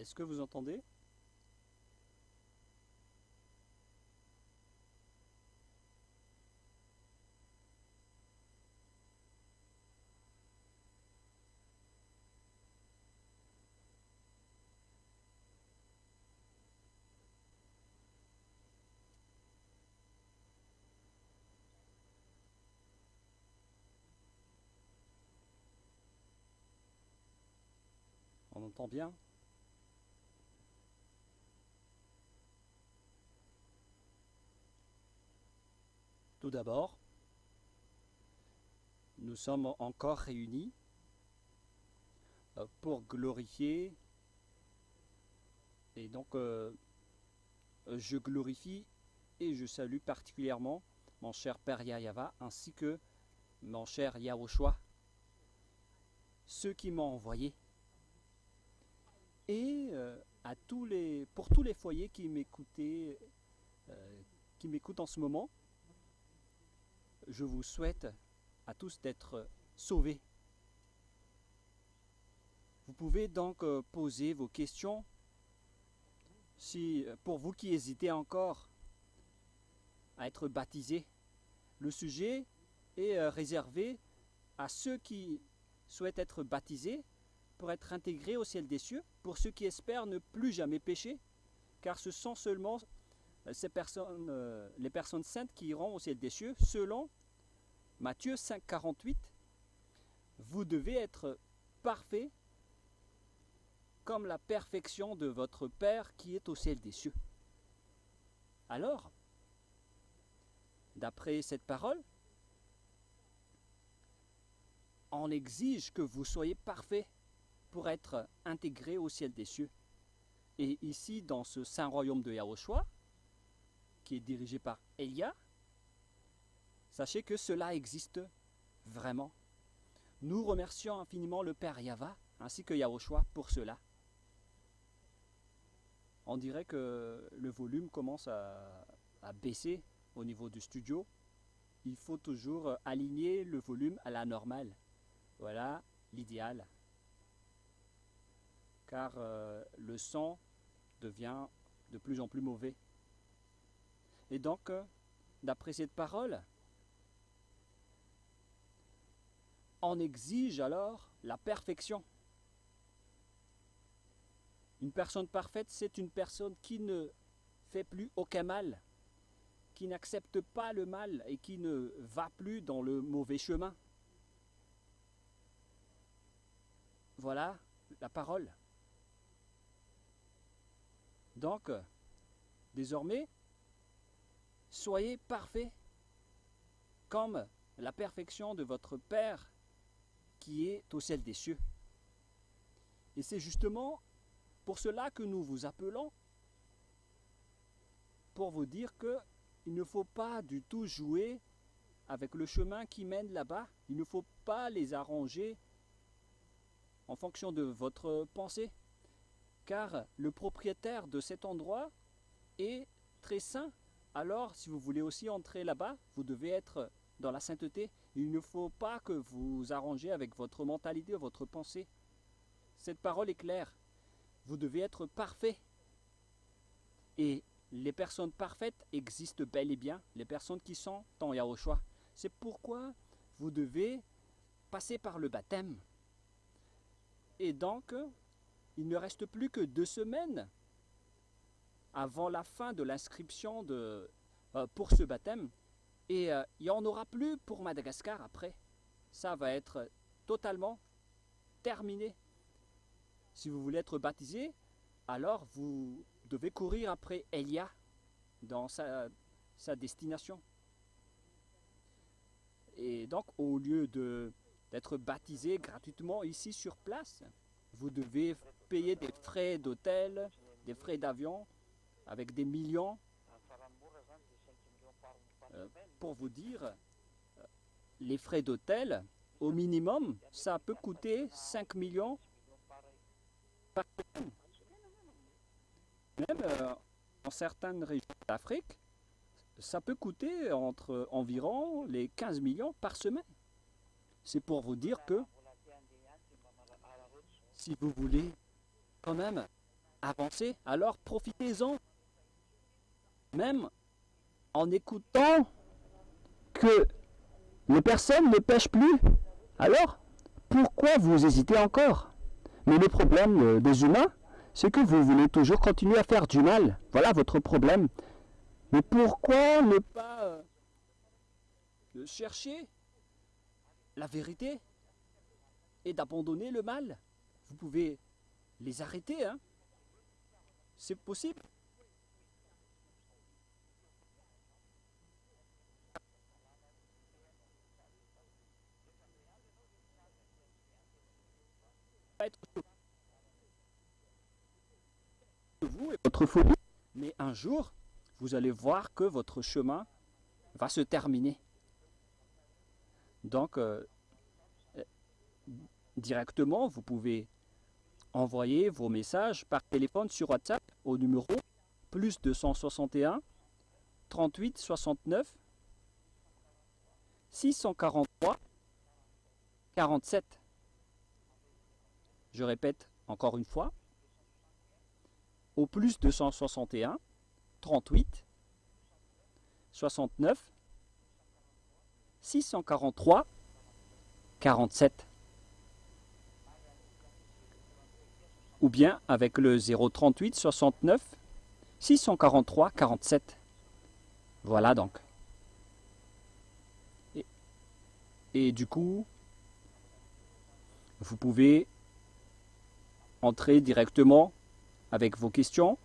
Est-ce que vous entendez? On entend bien? Tout d'abord, nous sommes encore réunis pour glorifier et donc je glorifie et je salue particulièrement mon cher Père Yahya ainsi que mon cher Yahushua, ceux qui m'ont envoyé et pour tous les foyers qui m'écoutent en ce moment, je vous souhaite à tous d'être sauvés. Vous pouvez donc poser vos questions. Si, pour vous qui hésitez encore à être baptisés, le sujet est réservé à ceux qui souhaitent être baptisés pour être intégrés au ciel des cieux, pour ceux qui espèrent ne plus jamais pécher, car ce sont seulement les personnes saintes qui iront au ciel des cieux, selon Matthieu 5, 48. Vous devez être parfaits comme la perfection de votre Père qui est au ciel des cieux. Alors, d'après cette parole, on exige que vous soyez parfaits pour être intégrés au ciel des cieux. Et ici, dans ce saint royaume de Yahushua, qui est dirigé par Elia, sachez que cela existe vraiment. Nous remercions infiniment le Père Yahva ainsi que Yahushua pour cela. On dirait que le volume commence à baisser au niveau du studio. Il faut toujours aligner le volume à la normale. Voilà l'idéal. Car le son devient de plus en plus mauvais. Et donc, d'après cette parole, on exige alors la perfection. Une personne parfaite, c'est une personne qui ne fait plus aucun mal, qui n'accepte pas le mal et qui ne va plus dans le mauvais chemin. Voilà la parole. Donc, désormais, soyez parfaits comme la perfection de votre Père qui est au ciel des cieux. Et c'est justement pour cela que nous vous appelons, pour vous dire qu'il ne faut pas du tout jouer avec le chemin qui mène là-bas. Il ne faut pas les arranger en fonction de votre pensée, car le propriétaire de cet endroit est très saint. Alors, si vous voulez aussi entrer là-bas, vous devez être dans la sainteté. Il ne faut pas que vous arrangez avec votre mentalité, votre pensée. Cette parole est claire. Vous devez être parfait. Et les personnes parfaites existent bel et bien, les personnes qui sont en Yahushua. C'est pourquoi vous devez passer par le baptême. Et donc, il ne reste plus que 2 semaines avant la fin de l'inscription pour ce baptême. Et il n'y en aura plus pour Madagascar après. Ça va être totalement terminé. Si vous voulez être baptisé, alors vous devez courir après Elia dans sa destination. Et donc, au lieu d'être baptisé gratuitement ici sur place, vous devez payer des frais d'hôtel, des frais d'avion, avec des millions. Pour vous dire, les frais d'hôtel, au minimum, ça peut coûter 5 millions par semaine. Même dans certaines régions d'Afrique, ça peut coûter entre environ les 15 millions par semaine. C'est pour vous dire que si vous voulez quand même avancer, alors profitez-en. Même en écoutant que les personnes ne pêchent plus, alors pourquoi vous hésitez encore? Mais le problème des humains, c'est que vous voulez toujours continuer à faire du mal. Voilà votre problème. Mais pourquoi ne pas chercher la vérité et d'abandonner le mal? Vous pouvez les arrêter, hein? C'est possible. Être vous et votre folie, mais un jour, vous allez voir que votre chemin va se terminer. Donc, directement, vous pouvez envoyer vos messages par téléphone sur WhatsApp au numéro plus 261 38 69 643 47. Je répète encore une fois, au plus 261 38 69 643 47. Ou bien avec le 038 69 643 47. Voilà donc. Et du coup, vous pouvez entrer directement avec vos questions.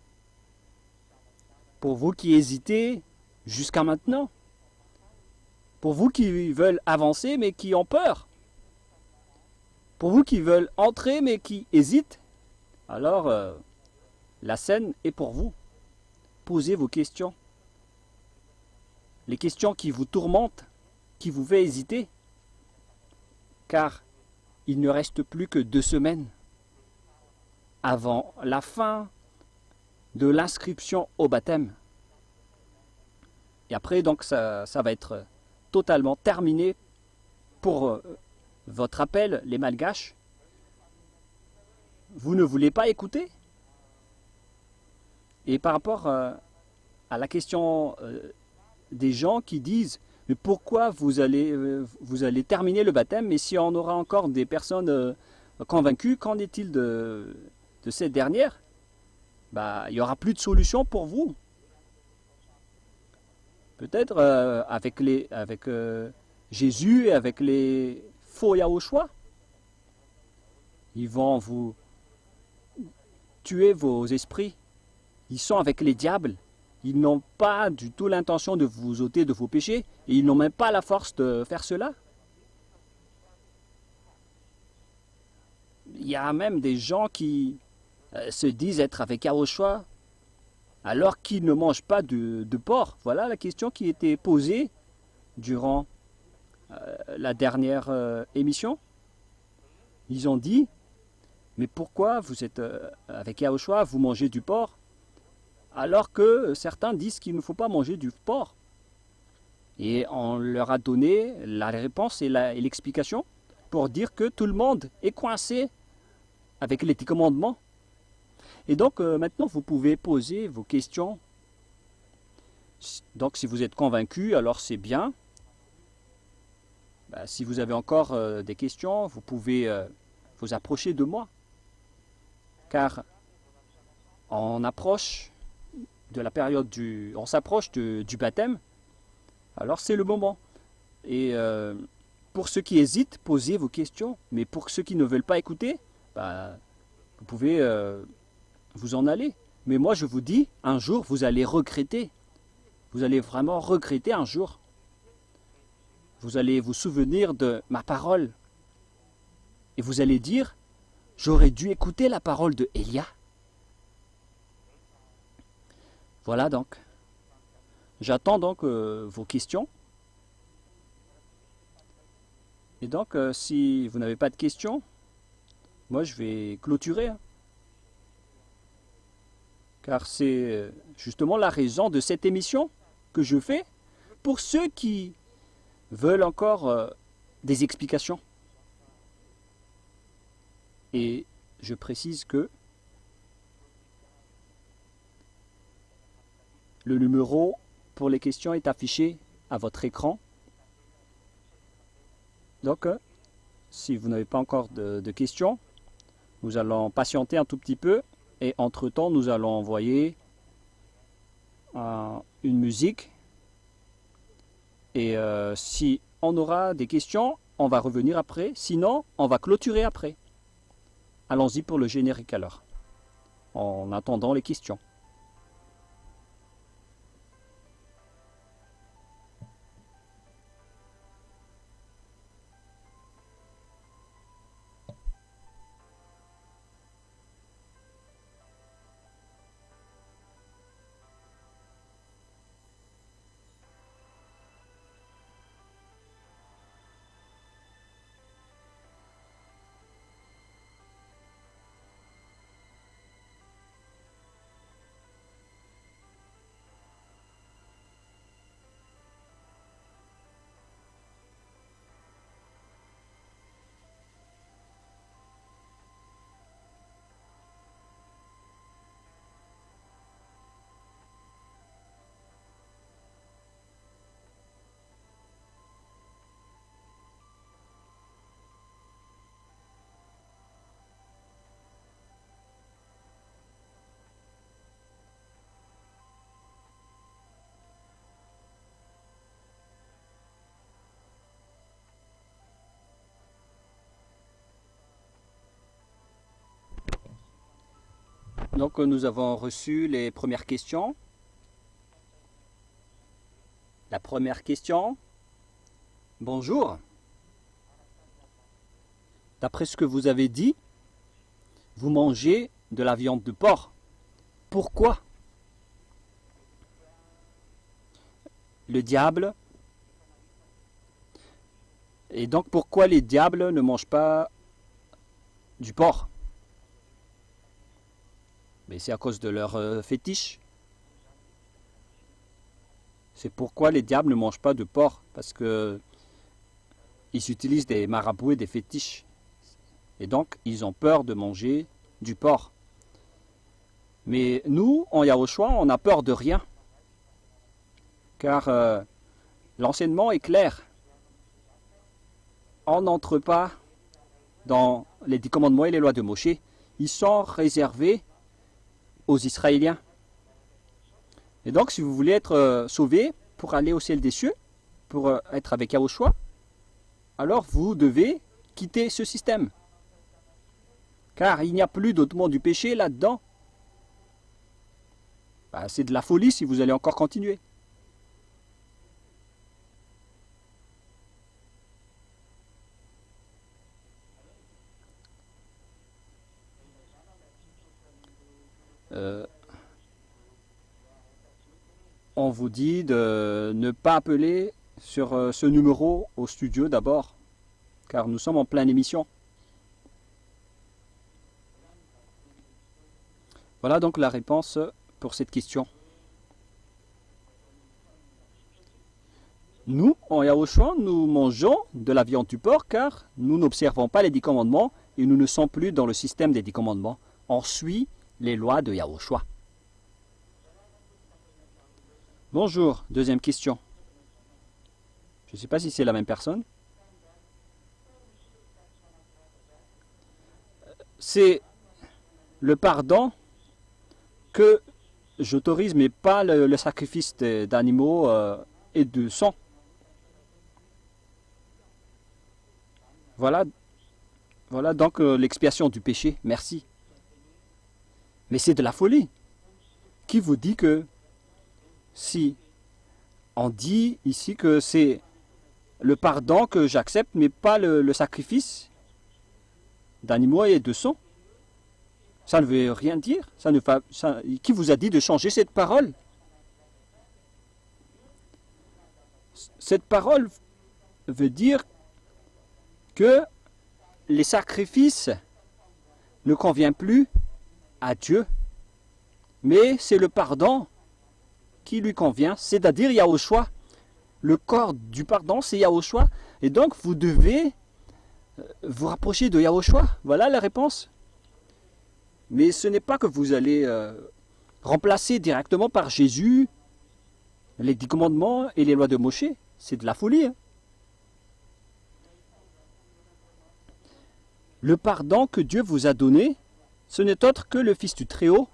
Pour vous qui hésitez jusqu'à maintenant, pour vous qui veulent avancer mais qui ont peur, pour vous qui veulent entrer mais qui hésitent, alors la scène est pour vous. Posez vos questions. Les questions qui vous tourmentent, qui vous fait hésiter, car il ne reste plus que 2 semaines avant la fin de l'inscription au baptême. Et après, donc, ça va être totalement terminé pour votre appel, les Malgaches. Vous ne voulez pas écouter? Et par rapport à la question des gens qui disent « Mais pourquoi vous allez terminer le baptême, mais si on aura encore des personnes convaincues, qu'en est-il de cette dernière ?» Bah, il n'y aura plus de solution pour vous. Peut-être avec Jésus et avec les faux Yahushua, ils vont vous tuer vos esprits. Ils sont avec les diables. Ils n'ont pas du tout l'intention de vous ôter de vos péchés et ils n'ont même pas la force de faire cela. Il y a même des gens qui se disent être avec Yahushua alors qu'ils ne mangent pas de porc. Voilà la question qui était posée durant la dernière émission. Ils ont dit, mais pourquoi vous êtes avec Yahushua, vous mangez du porc, alors que certains disent qu'il ne faut pas manger du porc? Et on leur a donné la réponse et l'explication pour dire que tout le monde est coincé avec les 10 commandements. Et donc maintenant vous pouvez poser vos questions. Donc si vous êtes convaincu, alors c'est bien. Bah, si vous avez encore des questions, vous pouvez vous approcher de moi. Car on approche de la période on s'approche du baptême, alors c'est le moment. Et pour ceux qui hésitent, posez vos questions. Mais pour ceux qui ne veulent pas écouter, bah, vous pouvez vous en aller. Mais moi je vous dis, un jour vous allez regretter. Vous allez vraiment regretter un jour. Vous allez vous souvenir de ma parole. Et vous allez dire, j'aurais dû écouter la parole de Élia. Voilà donc. J'attends donc vos questions. Et donc, si vous n'avez pas de questions, moi je vais clôturer. Hein. Car c'est justement la raison de cette émission que je fais pour ceux qui veulent encore des explications. Et je précise que Le numéro pour les questions est affiché à votre écran. Donc, si vous n'avez pas encore de questions, nous allons patienter un tout petit peu et entre-temps, nous allons envoyer une musique. Et si on aura des questions, on va revenir après. Sinon, on va clôturer après. Allons-y pour le générique alors, en attendant les questions. Donc nous avons reçu les premières questions. La première question. Bonjour. D'après ce que vous avez dit, vous mangez de la viande de porc. Pourquoi? Le diable. Et donc pourquoi les diables ne mangent pas du porc? Mais c'est à cause de leur fétiche. C'est pourquoi les diables ne mangent pas de porc, parce que ils utilisent des marabouts et des fétiches. Et donc, ils ont peur de manger du porc. Mais nous, en Yahushua, on n'a peur de rien. Car l'enseignement est clair. On n'entre pas dans les 10 commandements et les lois de Moshe. Ils sont réservés aux Israéliens. Et donc, si vous voulez être sauvé pour aller au ciel des cieux, pour être avec Yahushua, alors vous devez quitter ce système. Car il n'y a plus d'ôtement du péché là-dedans. Bah, c'est de la folie si vous allez encore continuer. On vous dit de ne pas appeler sur ce numéro au studio d'abord, car nous sommes en pleine émission. Voilà donc la réponse pour cette question. Nous, en Yahushua, nous mangeons de la viande du porc car nous n'observons pas les 10 commandements et nous ne sommes plus dans le système des 10 commandements. On suit les lois de Yahushua. Bonjour, deuxième question. Je ne sais pas si c'est la même personne. C'est le pardon que j'autorise, mais pas le sacrifice d'animaux et de sang. Voilà donc l'expiation du péché. Merci. Mais c'est de la folie. Qui vous dit que si on dit ici que c'est le pardon que j'accepte, mais pas le sacrifice d'animaux et de sang? Ça ne veut rien dire. Qui vous a dit de changer cette parole? Cette parole veut dire que les sacrifices ne conviennent plus à Dieu, mais c'est le pardon qui lui convient, c'est-à-dire Yahushua. Le corps du pardon, c'est Yahushua. Et donc, vous devez vous rapprocher de Yahushua. Voilà la réponse. Mais ce n'est pas que vous allez remplacer directement par Jésus Les 10 commandements et les lois de Moshe, c'est de la folie. Hein. Le pardon que Dieu vous a donné, ce n'est autre que le Fils du Très-Haut.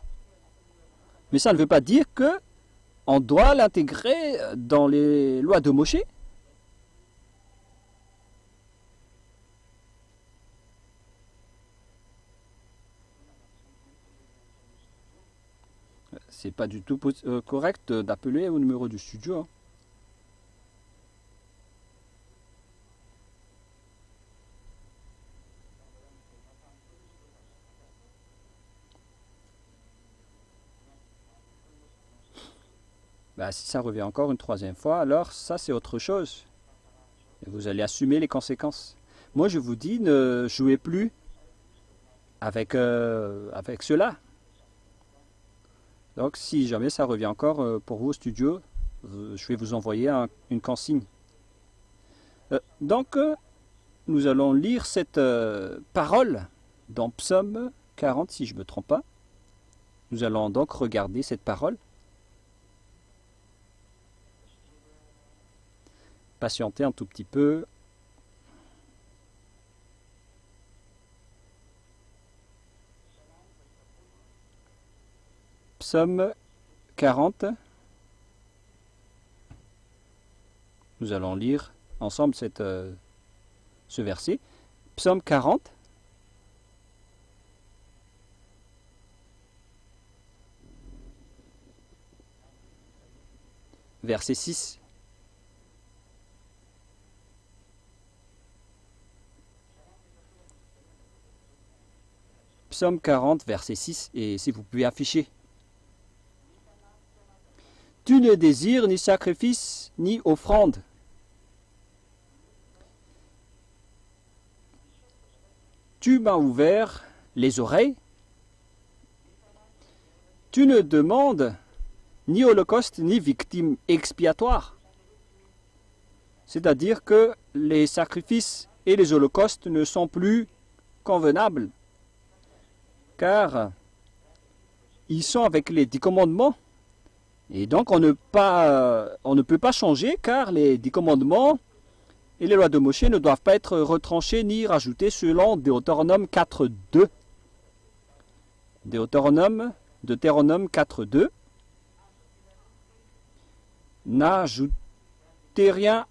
Mais ça ne veut pas dire que on doit l'intégrer dans les lois de Moshe. C'est pas du tout correct d'appeler au numéro du studio. Hein. Bah, si ça revient encore une troisième fois, alors ça c'est autre chose. Et vous allez assumer les conséquences. Moi je vous dis, ne jouez plus avec cela. Donc si jamais ça revient encore pour vous au studio, je vais vous envoyer une consigne. Donc nous allons lire cette parole dans Psaume 40 si je ne me trompe pas. Nous allons donc regarder cette parole. Patienter un tout petit peu. Psaume 40. Nous allons lire ensemble ce verset. Psaume 40. Verset 6. Psaume 40, verset 6, et si vous pouvez afficher. Tu ne désires ni sacrifice, ni offrande. Tu m'as ouvert les oreilles. Tu ne demandes ni holocauste, ni victime expiatoire. C'est-à-dire que les sacrifices et les holocaustes ne sont plus convenables. Car ils sont avec les 10 commandements. Et donc on ne peut pas changer car les 10 commandements et les lois de Moshe ne doivent pas être retranchés ni rajoutés selon Deutéronome 4.2. Deutéronome 4.2. N'ajoutez rien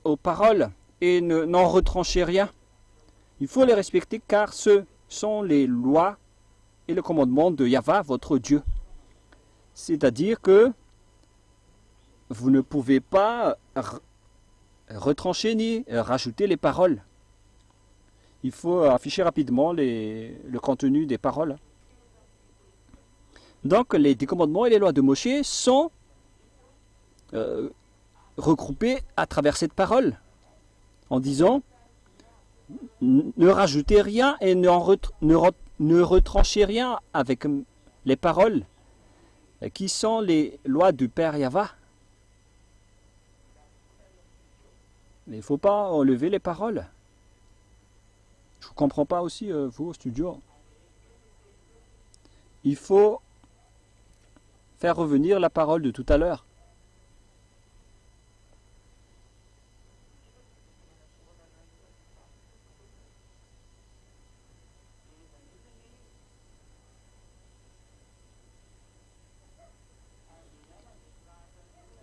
aux paroles et n'en retranchez rien. Il faut les respecter car ce sont les lois et le commandement de Yahva, votre Dieu. C'est-à-dire que vous ne pouvez pas retrancher ni rajouter les paroles. Il faut afficher rapidement le contenu des paroles. Donc les 10 commandements et les lois de Moshe sont regroupés à travers cette parole en disant ne rajoutez rien et ne retranchez rien avec les paroles qui sont les lois du Père Yahva. Mais il ne faut pas enlever les paroles. Je ne comprends pas aussi, vous, au studio. Il faut faire revenir la parole de tout à l'heure.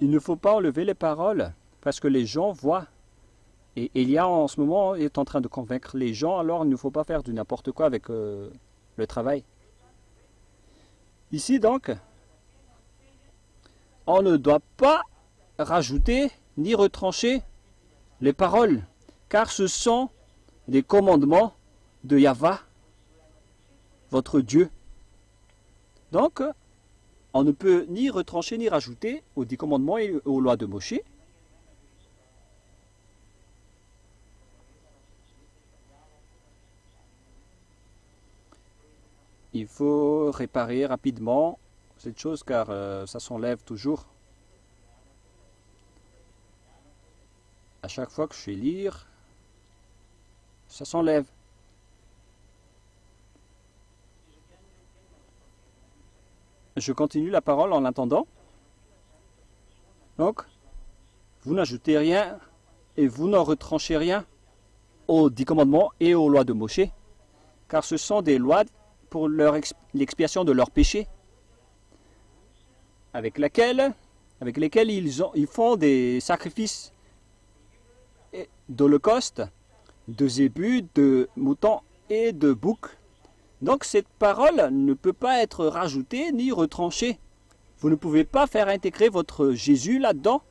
Il ne faut pas enlever les paroles parce que les gens voient. Et Elia en ce moment est en train de convaincre les gens, alors il ne faut pas faire du n'importe quoi avec le travail. Ici donc, on ne doit pas rajouter ni retrancher les paroles, car ce sont des commandements de Yahva, votre Dieu. Donc, on ne peut ni retrancher ni rajouter aux 10 commandements et aux lois de Moshe. Il faut réparer rapidement cette chose car ça s'enlève toujours. À chaque fois que je fais lire, ça s'enlève. Je continue la parole en attendant. Donc, vous n'ajoutez rien et vous n'en retranchez rien aux 10 commandements et aux lois de Moshe, car ce sont des lois pour l'expiation de leurs péchés, avec lesquels ils font des sacrifices d'holocauste, de zébus, de moutons et de boucs. Donc cette parole ne peut pas être rajoutée ni retranchée. Vous ne pouvez pas faire intégrer votre Jésus là-dedans.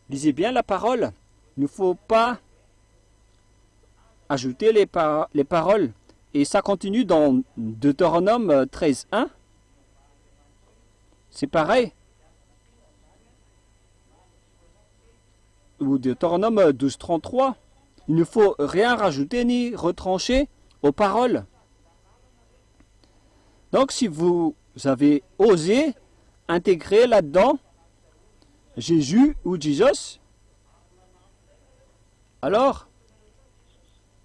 Lisez bien la parole. Il ne faut pas ajouter les paroles. Et ça continue dans Deutéronome 13.1. C'est pareil. Ou Deutéronome 12.33. Il ne faut rien rajouter ni retrancher aux paroles. Donc si vous avez osé intégrer là-dedans Jésus ou Jesus, alors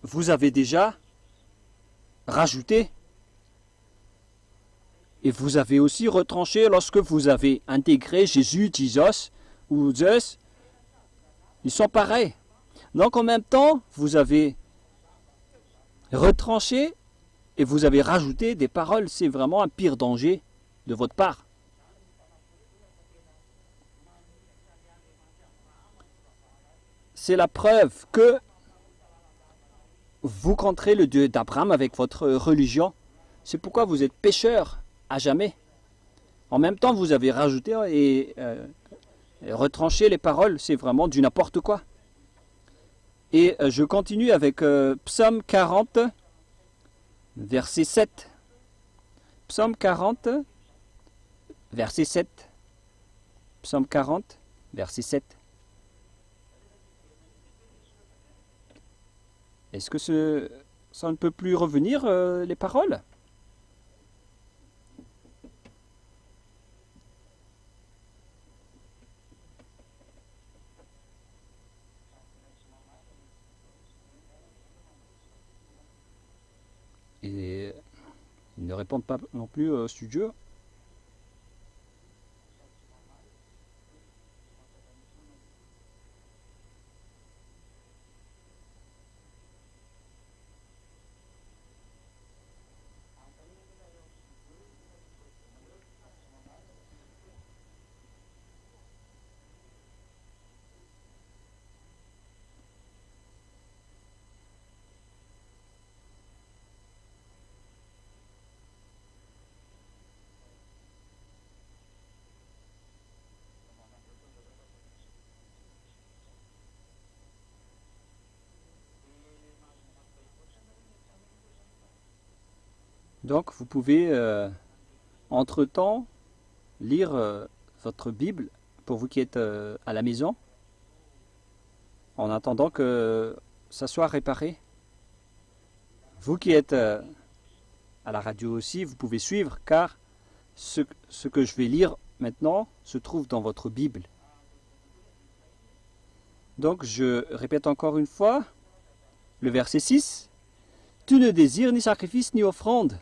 vous avez déjà rajouté. Et vous avez aussi retranché lorsque vous avez intégré Jésus, Jesus ou Zeus. Ils sont pareils. Donc en même temps, vous avez retranché et vous avez rajouté des paroles. C'est vraiment un pire danger de votre part. C'est la preuve que vous contrez le Dieu d'Abraham avec votre religion. C'est pourquoi vous êtes pécheurs à jamais. En même temps, vous avez rajouté et retranché les paroles. C'est vraiment du n'importe quoi. Et je continue avec Psaume 40, verset 7. Psaume 40, verset 7. Psaume 40, verset 7. Est-ce que ça ne peut plus revenir, les paroles? Et ils ne répondent pas non plus au studio. Donc vous pouvez entre-temps lire votre Bible pour vous qui êtes à la maison en attendant que ça soit réparé. Vous qui êtes à la radio aussi, vous pouvez suivre car ce que je vais lire maintenant se trouve dans votre Bible. Donc je répète encore une fois le verset 6. Tu ne désires ni sacrifice ni offrande.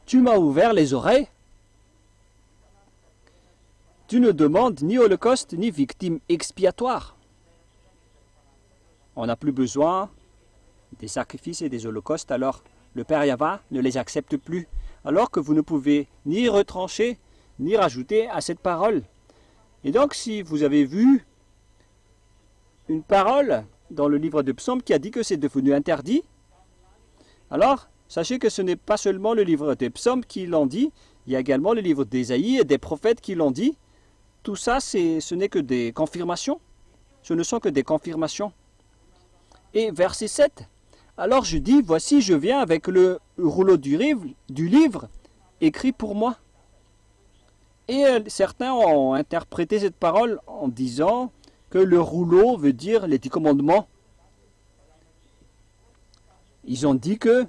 Tu m'as ouvert les oreilles. Tu ne demandes ni holocauste ni victime expiatoire. On n'a plus besoin des sacrifices et des holocaustes, alors le Père Yahva ne les accepte plus, alors que vous ne pouvez ni retrancher ni rajouter à cette parole. Et donc si vous avez vu une parole dans le livre de Psaume qui a dit que c'est devenu interdit, alors sachez que ce n'est pas seulement le livre des Psaumes qui l'ont dit, il y a également le livre d'Ésaïe et des prophètes qui l'ont dit. Tout ça, ce n'est que des confirmations. Ce ne sont que des confirmations. Et verset 7. Alors je dis, voici je viens avec le rouleau du livre écrit pour moi. Et certains ont interprété cette parole en disant que le rouleau veut dire les 10 commandements. Ils ont dit que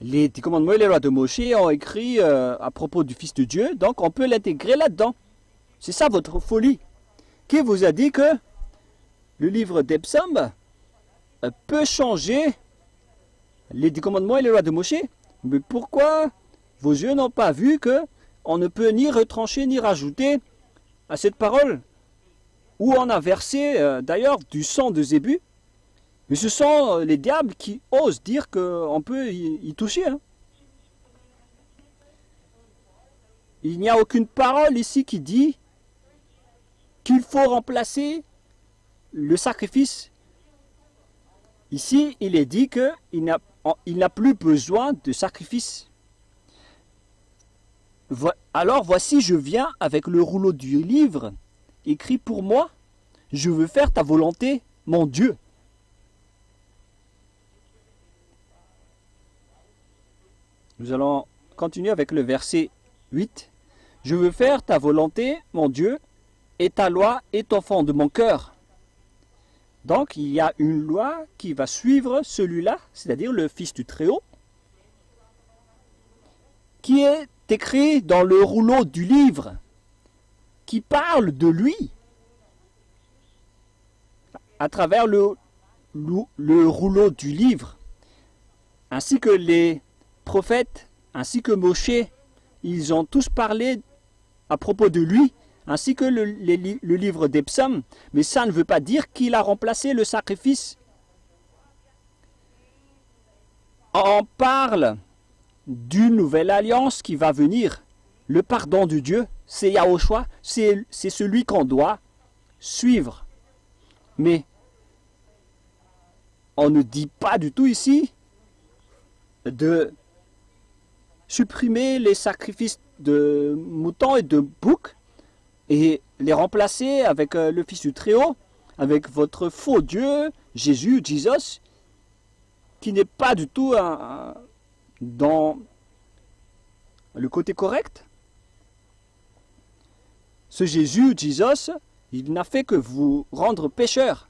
les 10 commandements et les lois de Moshe ont écrit à propos du Fils de Dieu, donc on peut l'intégrer là-dedans. C'est ça votre folie. Qui vous a dit que le livre des Psaumes peut changer les 10 commandements et les lois de Moshe? Mais pourquoi vos yeux n'ont pas vu que on ne peut ni retrancher ni rajouter à cette parole où on a versé d'ailleurs du sang de Zébu. Mais ce sont les diables qui osent dire qu'on peut y toucher. Hein. Il n'y a aucune parole ici qui dit qu'il faut remplacer le sacrifice. Ici, il est dit qu'il n'a plus besoin de sacrifice. Alors voici, je viens avec le rouleau du livre, écrit pour moi. Je veux faire ta volonté, mon Dieu. Nous allons continuer avec le verset 8. Je veux faire ta volonté, mon Dieu, et ta loi est au fond de mon cœur. Donc, il y a une loi qui va suivre celui-là, c'est-à-dire le Fils du Très-Haut, qui est écrit dans le rouleau du livre, qui parle de lui, à travers le rouleau du livre, ainsi que les prophètes, ainsi que Moshe, ils ont tous parlé à propos de lui, ainsi que le livre des psaumes, mais ça ne veut pas dire qu'il a remplacé le sacrifice. On parle d'une nouvelle alliance qui va venir, le pardon de Dieu, c'est Yahushua, c'est celui qu'on doit suivre. Mais on ne dit pas du tout ici de supprimer les sacrifices de moutons et de boucs et les remplacer avec le Fils du Très-Haut, avec votre faux Dieu, Jésus, Jesus, qui n'est pas du tout dans le côté correct. Ce Jésus, Jesus, il n'a fait que vous rendre pécheurs.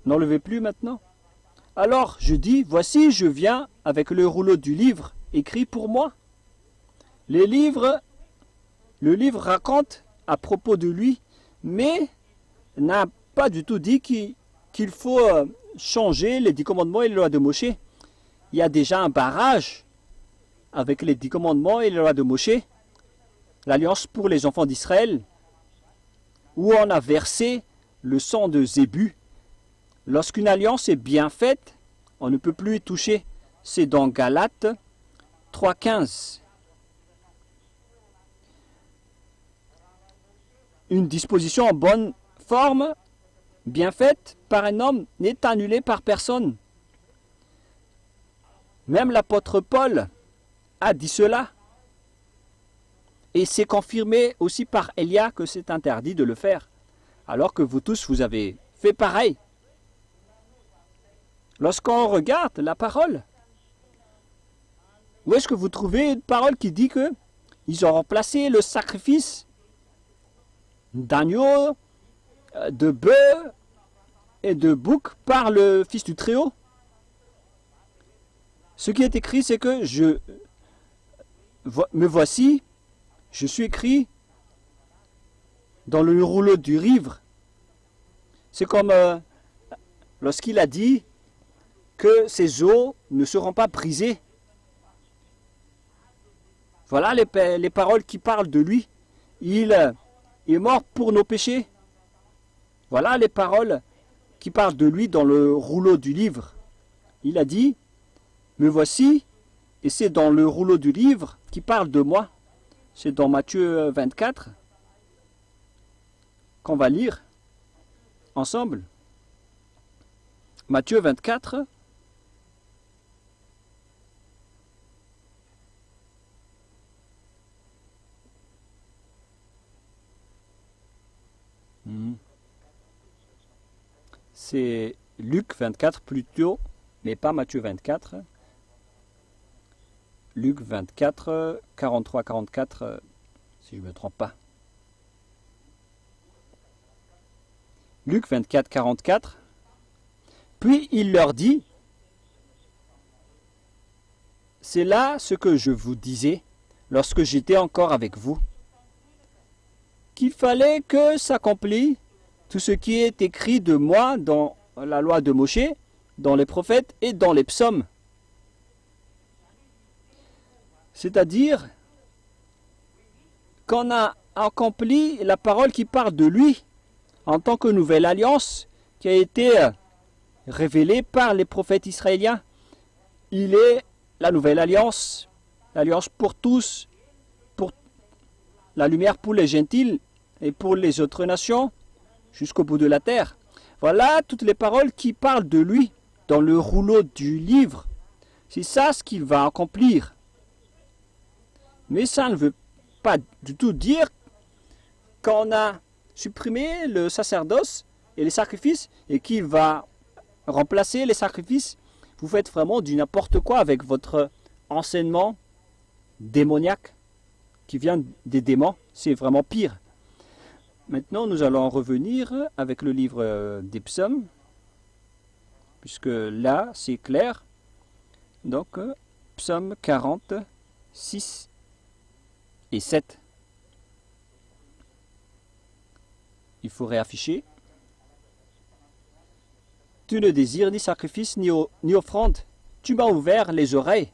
N'enlevez plus maintenant. Alors je dis, voici, je viens avec le rouleau du livre écrit pour moi. Le livre raconte à propos de lui, mais n'a pas du tout dit qu'il faut changer les 10 commandements et les lois de Moshe. Il y a déjà un barrage avec les 10 commandements et les lois de Moshe, l'alliance pour les enfants d'Israël, où on a versé le sang de Zébu. Lorsqu'une alliance est bien faite, on ne peut plus y toucher. C'est dans Galates 3,15. Une disposition en bonne forme, bien faite par un homme, n'est annulée par personne. Même l'apôtre Paul a dit cela. Et c'est confirmé aussi par Élia que c'est interdit de le faire. Alors que vous tous, vous avez fait pareil. Lorsqu'on regarde la parole, où est-ce que vous trouvez une parole qui dit que ils ont remplacé le sacrifice d'agneau, de bœuf et de bouc par le Fils du Très-Haut? Ce qui est écrit, c'est que me voici, je suis écrit dans le rouleau du livre. C'est comme lorsqu'il a dit que ses os ne seront pas brisés. Voilà les paroles qui parlent de lui. Il est mort pour nos péchés. Voilà les paroles qui parlent de lui dans le rouleau du livre. Il a dit, me voici, et c'est dans le rouleau du livre qui parle de moi. C'est dans Matthieu 24 qu'on va lire ensemble. Matthieu 24. C'est Luc 24 plutôt, mais pas Matthieu 24. Luc 24, 43, 44, si je ne me trompe pas. Luc 24, 44. Puis il leur dit, c'est là ce que je vous disais lorsque j'étais encore avec vous, qu'il fallait que s'accomplisse tout ce qui est écrit de moi dans la loi de Moshe, dans les prophètes et dans les psaumes. C'est-à-dire qu'on a accompli la parole qui parle de lui en tant que nouvelle alliance qui a été révélée par les prophètes israéliens. Il est la nouvelle alliance, l'alliance pour tous, pour la lumière pour les gentils et pour les autres nations jusqu'au bout de la terre. Voilà toutes les paroles qui parlent de lui dans le rouleau du livre. C'est ça ce qu'il va accomplir. Mais ça ne veut pas du tout dire qu'on a supprimé le sacerdoce et les sacrifices et qu'il va remplacer les sacrifices. Vous faites vraiment du n'importe quoi avec votre enseignement démoniaque qui vient des démons. C'est vraiment pire. Maintenant, nous allons revenir avec le livre des psaumes, puisque là, c'est clair. Donc, psaume 40, 6 et 7. Il faut réafficher. Tu ne désires ni sacrifice ni offrande. Tu m'as ouvert les oreilles.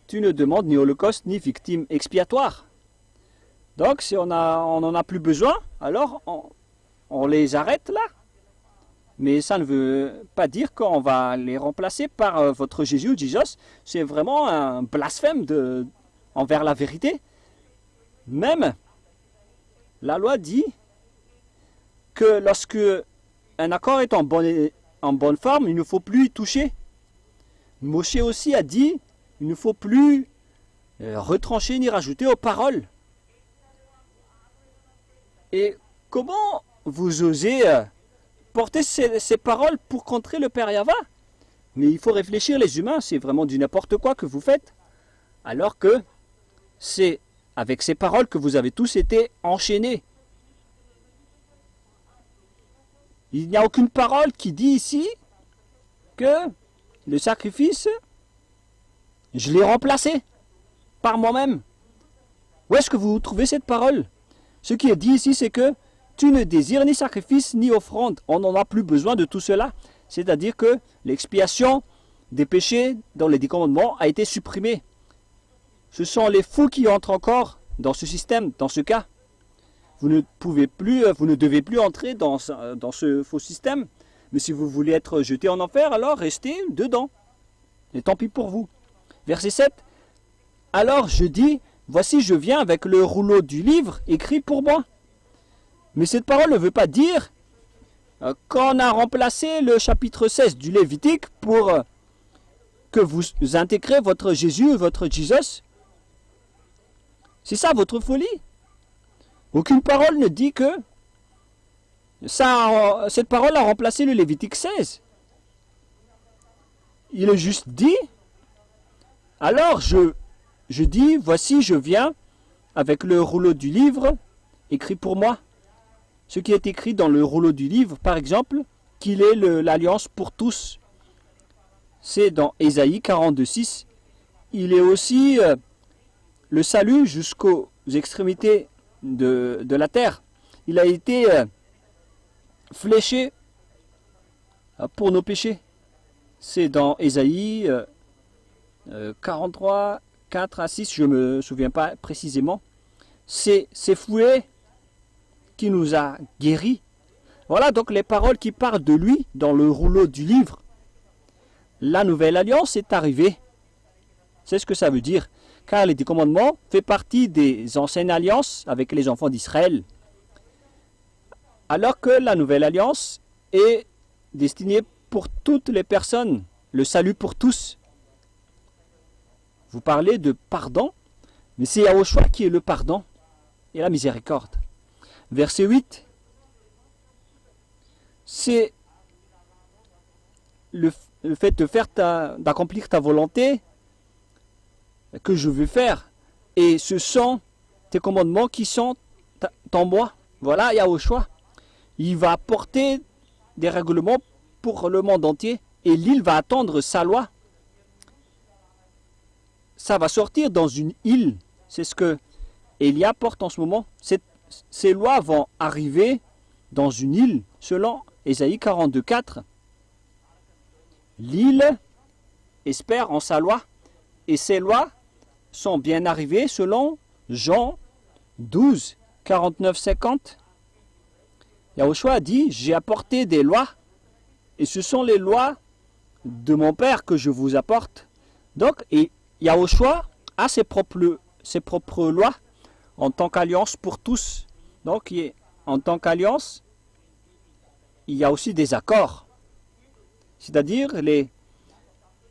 Tu ne demandes ni holocauste ni victime expiatoire. Donc, si on n'en a plus besoin, alors on les arrête là. Mais ça ne veut pas dire qu'on va les remplacer par votre Jésus, Jesus. C'est vraiment un blasphème envers la vérité. Même, la loi dit que lorsque un accord est en bonne forme, il ne faut plus y toucher. Moshe aussi a dit, il ne faut plus retrancher ni rajouter aux paroles. Et comment vous osez porter ces paroles pour contrer le Père Yahva? Mais il faut réfléchir les humains, c'est vraiment du n'importe quoi que vous faites. Alors que c'est avec ces paroles que vous avez tous été enchaînés. Il n'y a aucune parole qui dit ici que le sacrifice, je l'ai remplacé par moi-même. Où est-ce que vous trouvez cette parole? Ce qui est dit ici, c'est que tu ne désires ni sacrifice ni offrande. On n'en a plus besoin de tout cela. C'est-à-dire que l'expiation des péchés dans les 10 commandements a été supprimée. Ce sont les fous qui entrent encore dans ce système, dans ce cas. Vous ne devez plus entrer dans ce faux système. Mais si vous voulez être jeté en enfer, alors restez dedans. Et tant pis pour vous. Verset 7. Alors je dis, voici je viens avec le rouleau du livre écrit pour moi. Mais cette parole ne veut pas dire qu'on a remplacé le chapitre 16 du Lévitique pour que vous intégrez votre Jésus, votre Jesus. C'est ça votre folie. Aucune parole ne dit que cette parole a remplacé le Lévitique 16. Il est juste dit, alors je dis, voici je viens avec le rouleau du livre écrit pour moi. Ce qui est écrit dans le rouleau du livre, par exemple, qu'il est l'alliance pour tous. C'est dans Ésaïe 42,6. Il est aussi le salut jusqu'aux extrémités de la terre. Il a été fléché pour nos péchés. C'est dans Ésaïe 43, 4 à 6, je ne me souviens pas précisément. C'est fouet qui nous a guéris. Voilà donc les paroles qui parlent de lui dans le rouleau du livre. La nouvelle alliance est arrivée. C'est ce que ça veut dire. Car les 10 commandements fait partie des anciennes alliances avec les enfants d'Israël. Alors que la nouvelle alliance est destinée pour toutes les personnes. Le salut pour tous. Vous parlez de pardon, mais c'est Yahushua qui est le pardon et la miséricorde. Verset 8, c'est le fait d'accomplir ta volonté que je veux faire. Et ce sont tes commandements qui sont en moi. Voilà Yahushua. Il va apporter des règlements pour le monde entier et l'île va attendre sa loi. Ça va sortir dans une île. C'est ce que Élia porte en ce moment. Ces lois vont arriver dans une île, selon Ésaïe 42, 4. L'île espère en sa loi, et ces lois sont bien arrivés selon Jean 12, 49, 50. Yahushua a dit, j'ai apporté des lois, et ce sont les lois de mon Père que je vous apporte. Donc, Yahushua a ses propres lois en tant qu'alliance pour tous. Donc, en tant qu'alliance, il y a aussi des accords. C'est-à-dire les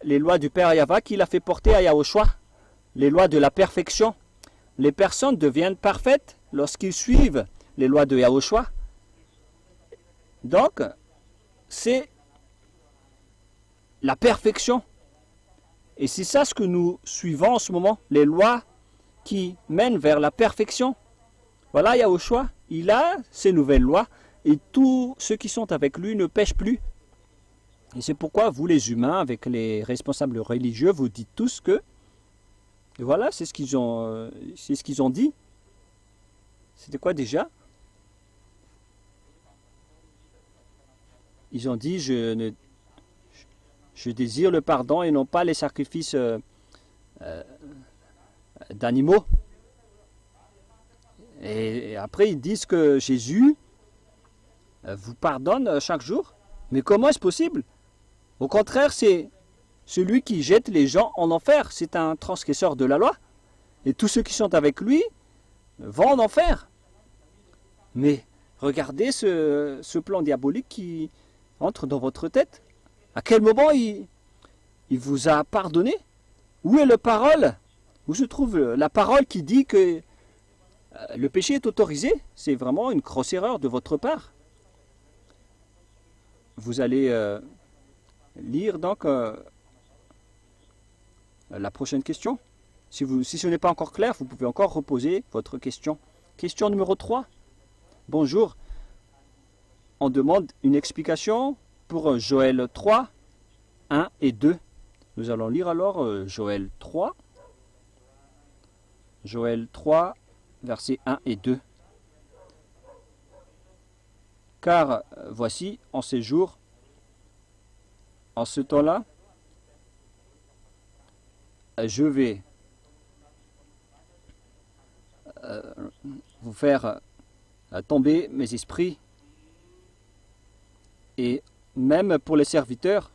lois du Père Yahva qu'il a fait porter à Yahushua, les lois de la perfection. Les personnes deviennent parfaites lorsqu'ils suivent les lois de Yahushua. Donc, c'est la perfection. Et c'est ça ce que nous suivons en ce moment, les lois qui mènent vers la perfection. Voilà, Yahushua, il a ces nouvelles lois et tous ceux qui sont avec lui ne pêchent plus. Et c'est pourquoi vous les humains, avec les responsables religieux, vous dites tous que, et voilà, c'est ce qu'ils ont dit. C'était quoi déjà? Ils ont dit, je désire le pardon et non pas les sacrifices d'animaux. Et après, ils disent que Jésus vous pardonne chaque jour. Mais comment est-ce possible? Au contraire, c'est celui qui jette les gens en enfer. C'est un transgresseur de la loi. Et tous ceux qui sont avec lui vont en enfer. Mais regardez ce plan diabolique qui entre dans votre tête. À quel moment il vous a pardonné? Où est la parole? Où se trouve la parole qui dit que le péché est autorisé? C'est vraiment une grosse erreur de votre part. Vous allez lire donc la prochaine question. Si ce n'est pas encore clair, vous pouvez encore reposer votre question. Question numéro 3. Bonjour. On demande une explication pour Joël 3, 1 et 2. Nous allons lire alors Joël 3. Joël 3, versets 1 et 2. Car voici, en ces jours, en ce temps-là, je vais vous faire tomber mes esprits, et même pour les serviteurs,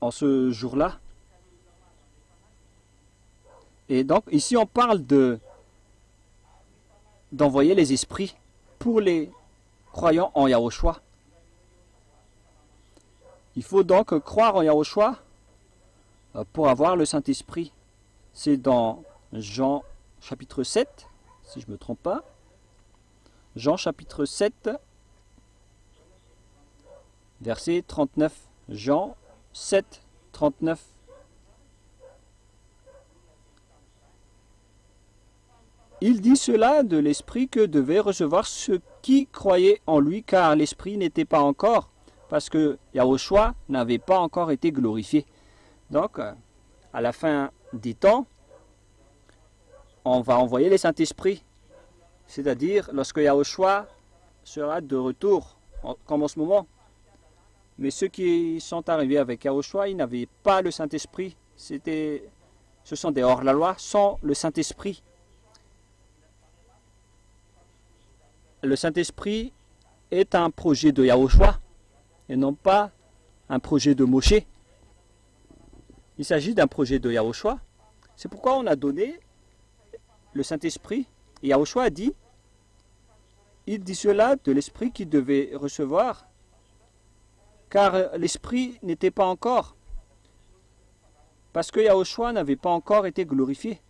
en ce jour-là. Et donc, ici, on parle d'envoyer les esprits pour les croyants en Yahushua. Il faut donc croire en Yahushua pour avoir le Saint-Esprit. C'est dans Jean chapitre 7, si je ne me trompe pas. Jean chapitre 7, verset 39. Jean 7, 39. Il dit cela de l'Esprit que devaient recevoir ceux qui croyaient en lui, car l'Esprit n'était pas encore, parce que Yahushua n'avait pas encore été glorifié. Donc, à la fin des temps, on va envoyer les Saint-Esprits, c'est-à-dire lorsque Yahushua sera de retour, comme en ce moment. Mais ceux qui sont arrivés avec Yahushua, ils n'avaient pas le Saint-Esprit. Ce sont des hors-la-loi sans le Saint-Esprit. Le Saint-Esprit est un projet de Yahushua et non pas un projet de Moshe. Il s'agit d'un projet de Yahushua. C'est pourquoi on a donné le Saint-Esprit. Et Yahushua a dit, il dit cela de l'Esprit qu'il devait recevoir, car l'Esprit n'était pas encore, parce que Yahushua n'avait pas encore été glorifié.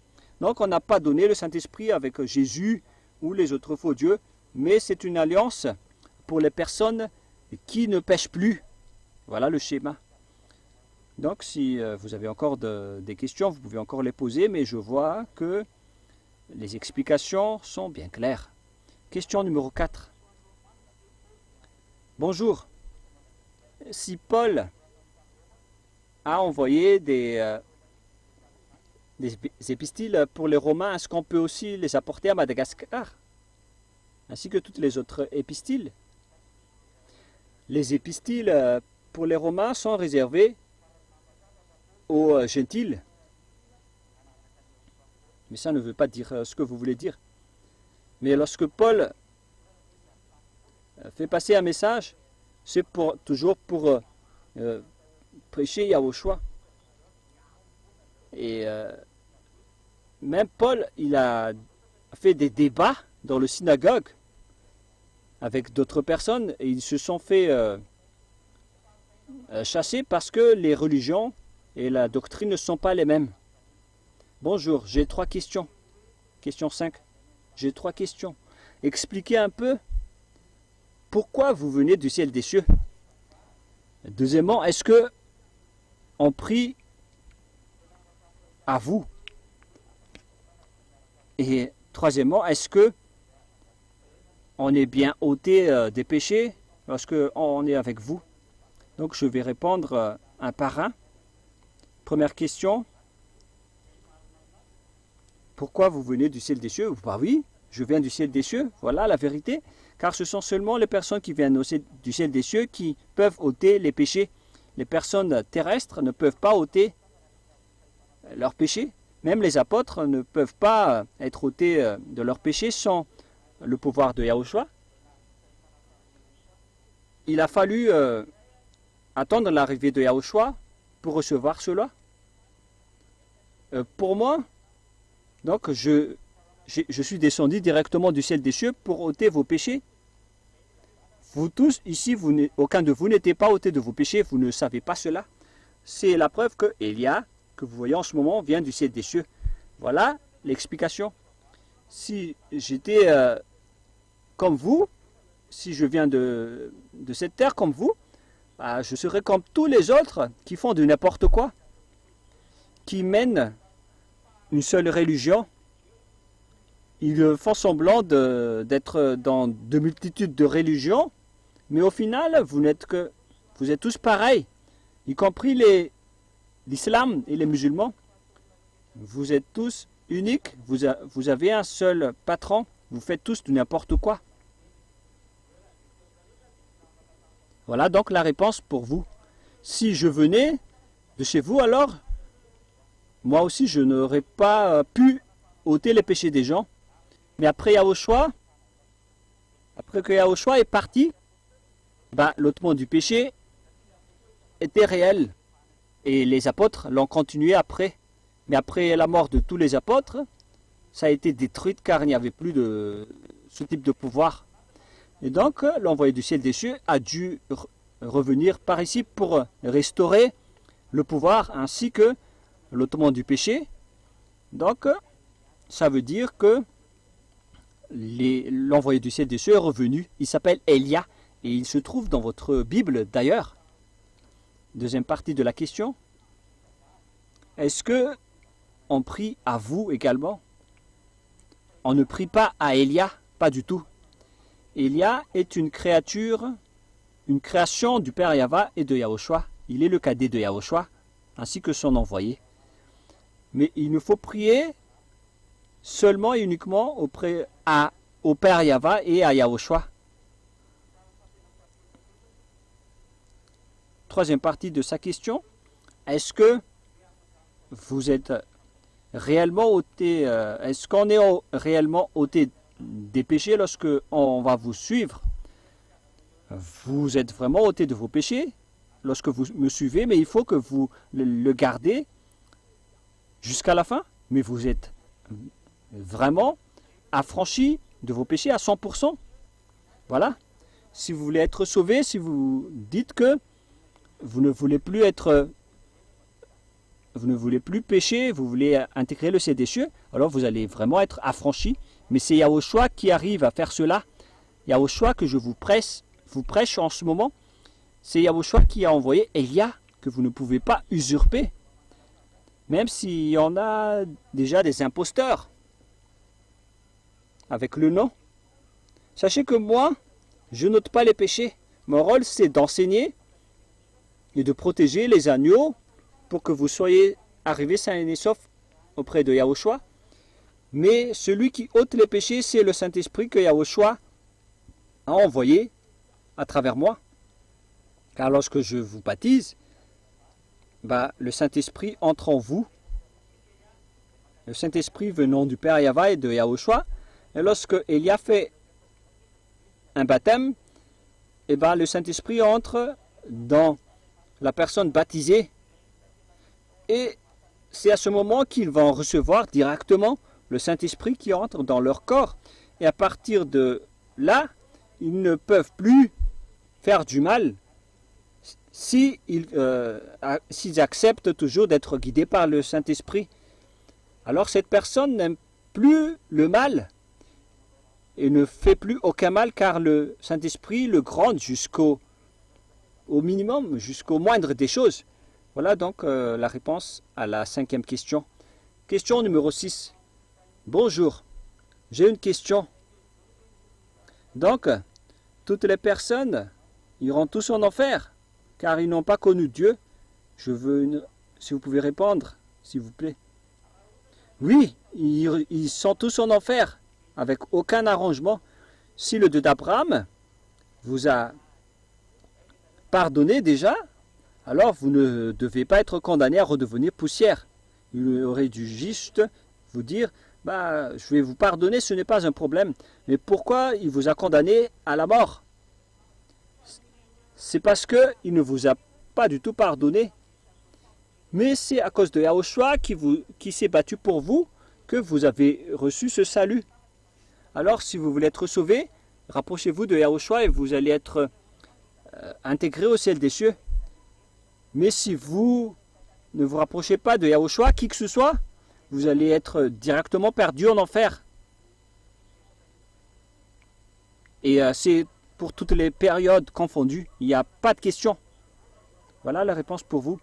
Donc on n'a pas donné le Saint-Esprit avec Jésus ou les autres faux dieux, mais c'est une alliance pour les personnes qui ne pêchent plus. Voilà le schéma. Donc si vous avez encore des questions, vous pouvez encore les poser, mais je vois que les explications sont bien claires. Question numéro 4. Bonjour. Si Paul a envoyé des épistyles pour les Romains, est-ce qu'on peut aussi les apporter à Madagascar, ainsi que toutes les autres épistyles? Les épistyles pour les Romains sont réservés aux gentiles. Mais ça ne veut pas dire ce que vous voulez dire. Mais lorsque Paul fait passer un message, c'est toujours pour prêcher Yahushua. Et même Paul, il a fait des débats dans le synagogue avec d'autres personnes et ils se sont fait chasser parce que les religions et la doctrine ne sont pas les mêmes. Bonjour, j'ai 3 questions. Question 5. J'ai 3 questions. Expliquez un peu pourquoi vous venez du ciel des cieux. Deuxièmement, est-ce que on prie à vous? Et troisièmement, est-ce que on est bien ôté des péchés lorsque on est avec vous? Donc je vais répondre un par un. Première question. Pourquoi vous venez du ciel des cieux? Bah oui, je viens du ciel des cieux, voilà la vérité. Car ce sont seulement les personnes qui viennent du ciel des cieux qui peuvent ôter les péchés. Les personnes terrestres ne peuvent pas ôter leurs péchés. Même les apôtres ne peuvent pas être ôtés de leurs péchés sans le pouvoir de Yahushua. Il a fallu attendre l'arrivée de Yahushua pour recevoir cela. Pour moi, donc je suis descendu directement du ciel des cieux pour ôter vos péchés. Vous tous ici, aucun de vous n'était pas ôté de vos péchés, vous ne savez pas cela. C'est la preuve que Élia, que vous voyez en ce moment, vient du ciel des cieux. Voilà l'explication. Si j'étais comme vous, si je viens de cette terre comme vous, bah, je serais comme tous les autres qui font de n'importe quoi, qui mènent une seule religion. Ils font semblant d'être dans de multitudes de religions, mais au final, vous êtes tous pareils, y compris l'islam et les musulmans. Vous êtes tous uniques, vous avez un seul patron, vous faites tous de n'importe quoi. Voilà donc la réponse pour vous. Si je venais de chez vous, alors, moi aussi je n'aurais pas pu ôter les péchés des gens. Mais après que Yahushua est parti, bah, l'ôtement du péché était réel. Et les apôtres l'ont continué après. Mais après la mort de tous les apôtres, ça a été détruit car il n'y avait plus de ce type de pouvoir. Et donc, l'envoyé du ciel des cieux a dû revenir par ici pour restaurer le pouvoir ainsi que l'ôtement du péché. Donc, ça veut dire que l'envoyé du ciel des cieux est revenu. Il s'appelle Élia et il se trouve dans votre Bible d'ailleurs. Deuxième partie de la question. Est-ce que on prie à vous également? On ne prie pas à Élia, pas du tout. Élia est une création du Père Yahva et de Yahushua. Il est le cadet de Yahushua, ainsi que son envoyé. Mais il nous faut prier seulement et uniquement au Père Yahva et à Yahushua. Troisième partie de sa question. Est-ce que vous êtes réellement ôté, est-ce qu'on est réellement ôté des péchés lorsque on va vous suivre? Vous êtes vraiment ôté de vos péchés lorsque vous me suivez, mais il faut que vous le gardez jusqu'à la fin. Mais vous êtes vraiment affranchi de vos péchés à 100%. Voilà. Si vous voulez être sauvé, si vous dites que vous ne voulez plus pécher, vous voulez intégrer le ciel des cieux, alors vous allez vraiment être affranchi. Mais c'est Yahushua qui arrive à faire cela. Yahushua que je vous prêche en ce moment, c'est Yahushua qui a envoyé Élia, que vous ne pouvez pas usurper. Même s'il y en a déjà des imposteurs avec le nom. Sachez que moi, je n'ôte pas les péchés. Mon rôle, c'est d'enseigner et de protéger les agneaux pour que vous soyez arrivés sains et saufs auprès de Yahushua. Mais celui qui ôte les péchés, c'est le Saint-Esprit que Yahushua a envoyé à travers moi. Car lorsque je vous baptise, le Saint-Esprit entre en vous le Saint-Esprit venant du Père Yahweh et de Yahushua. Et lorsque Élie a fait un baptême, et ben, le Saint-Esprit entre dans la personne baptisée. Et c'est à ce moment qu'ils vont recevoir directement le Saint-Esprit qui entre dans leur corps. Et à partir de là, ils ne peuvent plus faire du mal s'ils acceptent toujours d'être guidés par le Saint-Esprit. Alors cette personne n'aime plus le mal et ne fait plus aucun mal car le Saint-Esprit le grande jusqu'au minimum, jusqu'au moindre des choses. Voilà donc la réponse à la 5e question. Question numéro 6. Bonjour, j'ai une question. Donc, toutes les personnes iront tous en enfer, car ils n'ont pas connu Dieu. Je veux si vous pouvez répondre, s'il vous plaît. Oui, ils sont tous en enfer, avec aucun arrangement. Si le Dieu d'Abraham vous a pardonné déjà, alors vous ne devez pas être condamné à redevenir poussière. Il aurait dû juste vous dire, je vais vous pardonner, ce n'est pas un problème. Mais pourquoi il vous a condamné à la mort? C'est parce qu'il ne vous a pas du tout pardonné. Mais c'est à cause de Yahushua qui s'est battu pour vous que vous avez reçu ce salut. Alors si vous voulez être sauvé, rapprochez-vous de Yahushua et vous allez être intégré au ciel des cieux. Mais si vous ne vous rapprochez pas de Yahushua, qui que ce soit, vous allez être directement perdu en enfer. Et c'est pour toutes les périodes confondues. Il n'y a pas de question. Voilà la réponse pour vous.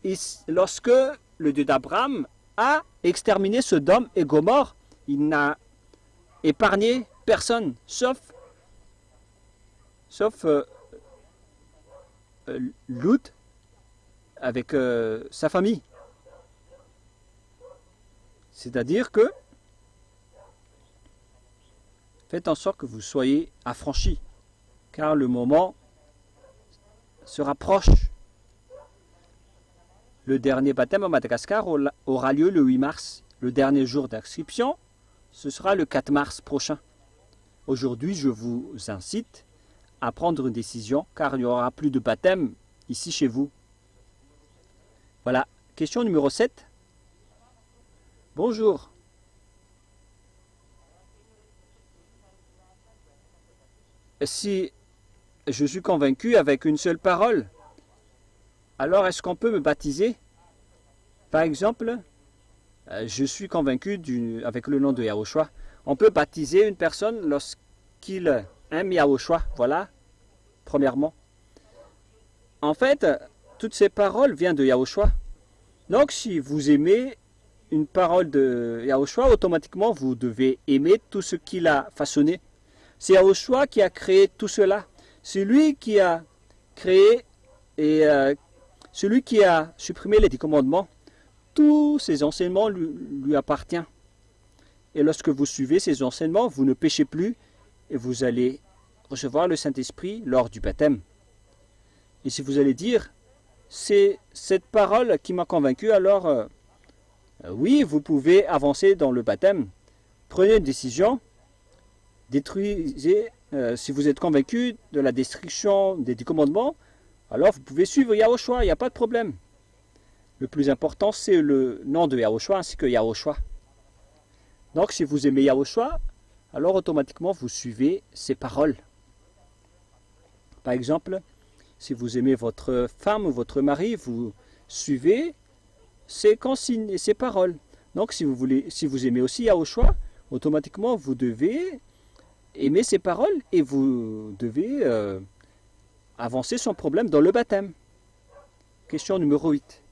Et lorsque le Dieu d'Abraham a exterminé Sodome et Gomorrhe, il n'a épargné personne, sauf Lot avec sa famille. C'est-à-dire que faites en sorte que vous soyez affranchis, car le moment se rapproche. Le dernier baptême à Madagascar aura lieu le 8 mars. Le dernier jour d'inscription, ce sera le 4 mars prochain. Aujourd'hui, je vous incite à prendre une décision, car il n'y aura plus de baptême ici chez vous. Voilà. Question numéro 7. Bonjour. Si je suis convaincu avec une seule parole, alors est-ce qu'on peut me baptiser? Par exemple, je suis convaincu avec le nom de Yahushua. On peut baptiser une personne lorsqu'il aime Yahushua. Voilà, premièrement. En fait, toutes ces paroles viennent de Yahushua. Donc, si vous aimez une parole de Yahushua, automatiquement, vous devez aimer tout ce qu'il a façonné. C'est Yahushua qui a créé tout cela. C'est lui qui a créé et celui qui a supprimé les 10 commandements. Tous ces enseignements lui appartiennent. Et lorsque vous suivez ces enseignements, vous ne péchez plus et vous allez recevoir le Saint-Esprit lors du baptême. Et si vous allez dire, c'est cette parole qui m'a convaincu, alors oui, vous pouvez avancer dans le baptême. Prenez une décision, détruisez, si vous êtes convaincu de la destruction des 10 commandements, alors vous pouvez suivre Yahushua, il n'y a pas de problème. Le plus important, c'est le nom de Yahushua ainsi que Yahushua. Donc, si vous aimez Yahushua, alors automatiquement, vous suivez ses paroles. Par exemple, si vous aimez votre femme ou votre mari, vous suivez ses consignes et ses paroles. Donc, si vous aimez aussi Yahushua, automatiquement, vous devez aimer ses paroles et vous devez avancer sans problème dans le baptême. Question numéro 8.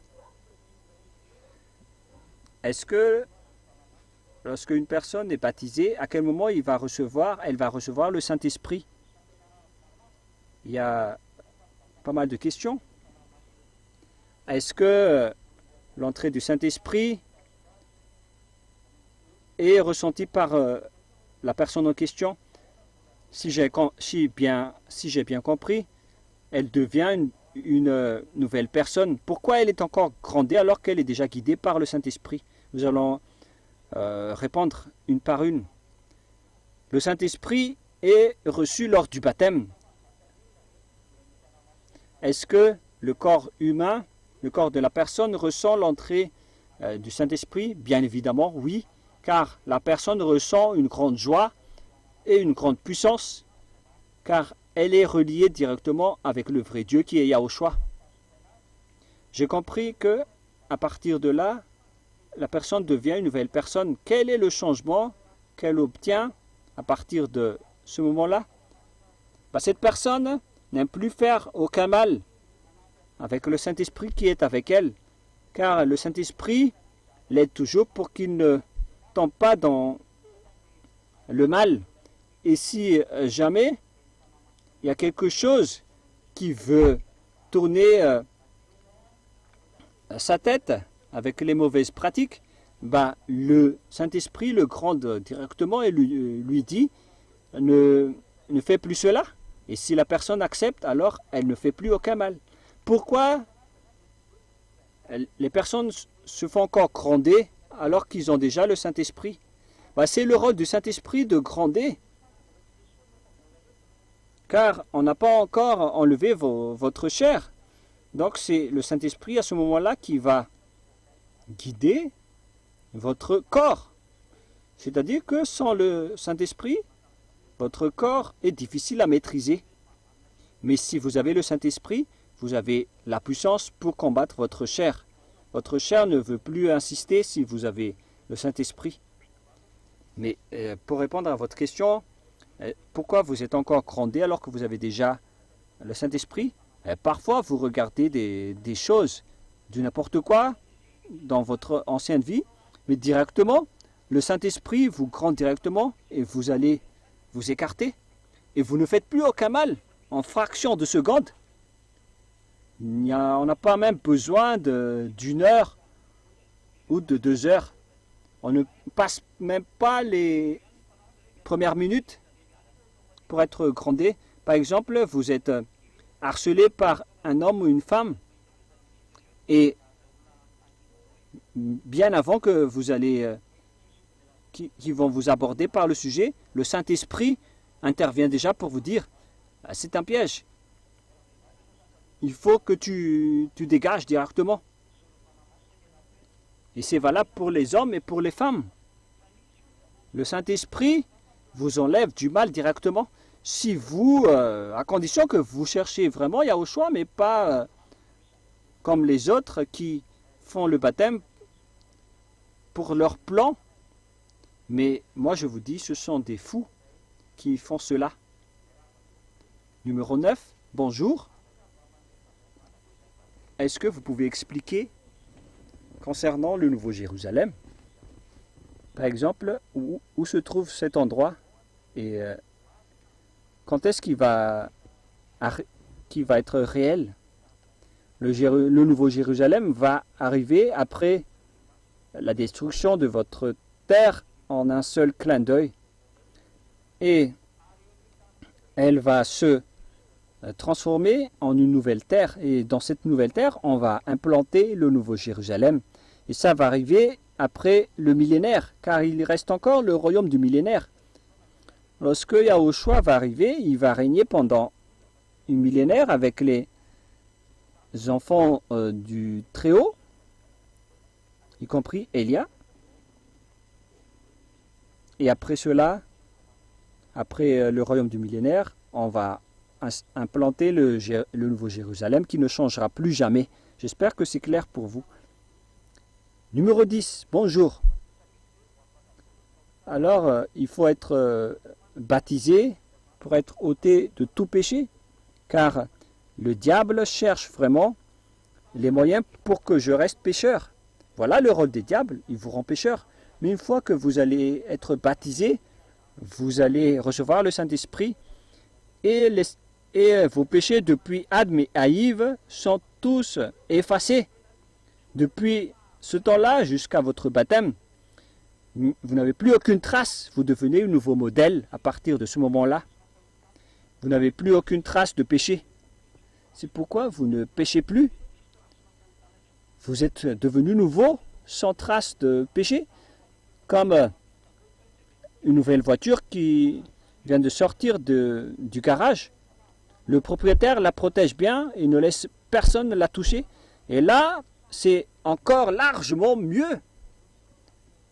Est-ce que lorsque une personne est baptisée, à quel moment elle va recevoir le Saint-Esprit? Il y a pas mal de questions. Est-ce que l'entrée du Saint-Esprit est ressentie par la personne en question? Si j'ai bien compris, elle devient une nouvelle personne. Pourquoi elle est encore grondée alors qu'elle est déjà guidée par le Saint-Esprit? Nous allons répondre une par une. Le Saint-Esprit est reçu lors du baptême. Est-ce que le corps humain, le corps de la personne ressent l'entrée du Saint-Esprit? Bien évidemment, oui, car la personne ressent une grande joie et une grande puissance, car elle est reliée directement avec le vrai Dieu qui est Yahushua. J'ai compris que, à partir de là, la personne devient une nouvelle personne. Quel est le changement qu'elle obtient à partir de ce moment-là? Cette personne n'aime plus faire aucun mal avec le Saint-Esprit qui est avec elle, car le Saint-Esprit l'aide toujours pour qu'il ne tombe pas dans le mal. Et si jamais il y a quelque chose qui veut tourner sa tête avec les mauvaises pratiques, le Saint-Esprit le gronde directement et lui dit ne fais plus cela. Et si la personne accepte, alors elle ne fait plus aucun mal. Pourquoi les personnes se font encore gronder alors qu'ils ont déjà le Saint-Esprit? C'est le rôle du Saint-Esprit de gronder, car on n'a pas encore enlevé votre chair. Donc c'est le Saint-Esprit à ce moment-là qui va guider votre corps. C'est-à-dire que sans le Saint-Esprit, votre corps est difficile à maîtriser. Mais si vous avez le Saint-Esprit, vous avez la puissance pour combattre votre chair. Votre chair ne veut plus insister si vous avez le Saint-Esprit. Mais pour répondre à votre question, pourquoi vous êtes encore grondé alors que vous avez déjà le Saint-Esprit? Parfois, vous regardez des choses, du n'importe quoi, dans votre ancienne vie, mais directement, le Saint-Esprit vous gronde directement et vous allez vous écarter. Et vous ne faites plus aucun mal en fraction de seconde. On n'a pas même besoin d'une heure ou de 2 heures. On ne passe même pas les premières minutes pour être grondé. Par exemple, vous êtes harcelé par un homme ou une femme et bien avant que vous allez qui vont vous aborder par le sujet, le Saint-Esprit intervient déjà pour vous dire c'est un piège. Il faut que tu dégages directement. Et c'est valable pour les hommes et pour les femmes. Le Saint-Esprit vous enlève du mal directement. Si vous, à condition que vous cherchez vraiment Yahushua, mais pas comme les autres qui font le baptême pour leur plan. Mais moi je vous dis, ce sont des fous qui font cela. Numéro 9, bonjour. Est-ce que vous pouvez expliquer concernant le Nouveau Jérusalem, par exemple, où se trouve cet endroit et quand est-ce qu'il va être réel? Le Nouveau Jérusalem va arriver après la destruction de votre terre en un seul clin d'œil. Et elle va se transformer en une nouvelle terre. Et dans cette nouvelle terre, on va implanter le Nouveau Jérusalem. Et ça va arriver après le millénaire, car il reste encore le royaume du millénaire. Lorsque Yahushua va arriver, il va régner pendant une millénaire avec les enfants du Très-Haut, y compris Élia. Et après cela, après le royaume du millénaire, on va implanter le Nouveau Jérusalem qui ne changera plus jamais. J'espère que c'est clair pour vous. Numéro 10, bonjour. Alors, il faut être baptisé pour être ôté de tout péché, car le diable cherche vraiment les moyens pour que je reste pécheur. Voilà le rôle des diables, il vous rend pécheur. Mais une fois que vous allez être baptisé, vous allez recevoir le Saint-Esprit et vos péchés depuis Adam et Haïv sont tous effacés. Depuis ce temps-là jusqu'à votre baptême, vous n'avez plus aucune trace. Vous devenez un nouveau modèle à partir de ce moment-là. Vous n'avez plus aucune trace de péché. C'est pourquoi vous ne péchez plus. Vous êtes devenu nouveau, sans trace de péché. comme une nouvelle voiture qui vient de sortir du garage. Le propriétaire la protège bien et ne laisse personne la toucher. Et là, c'est encore largement mieux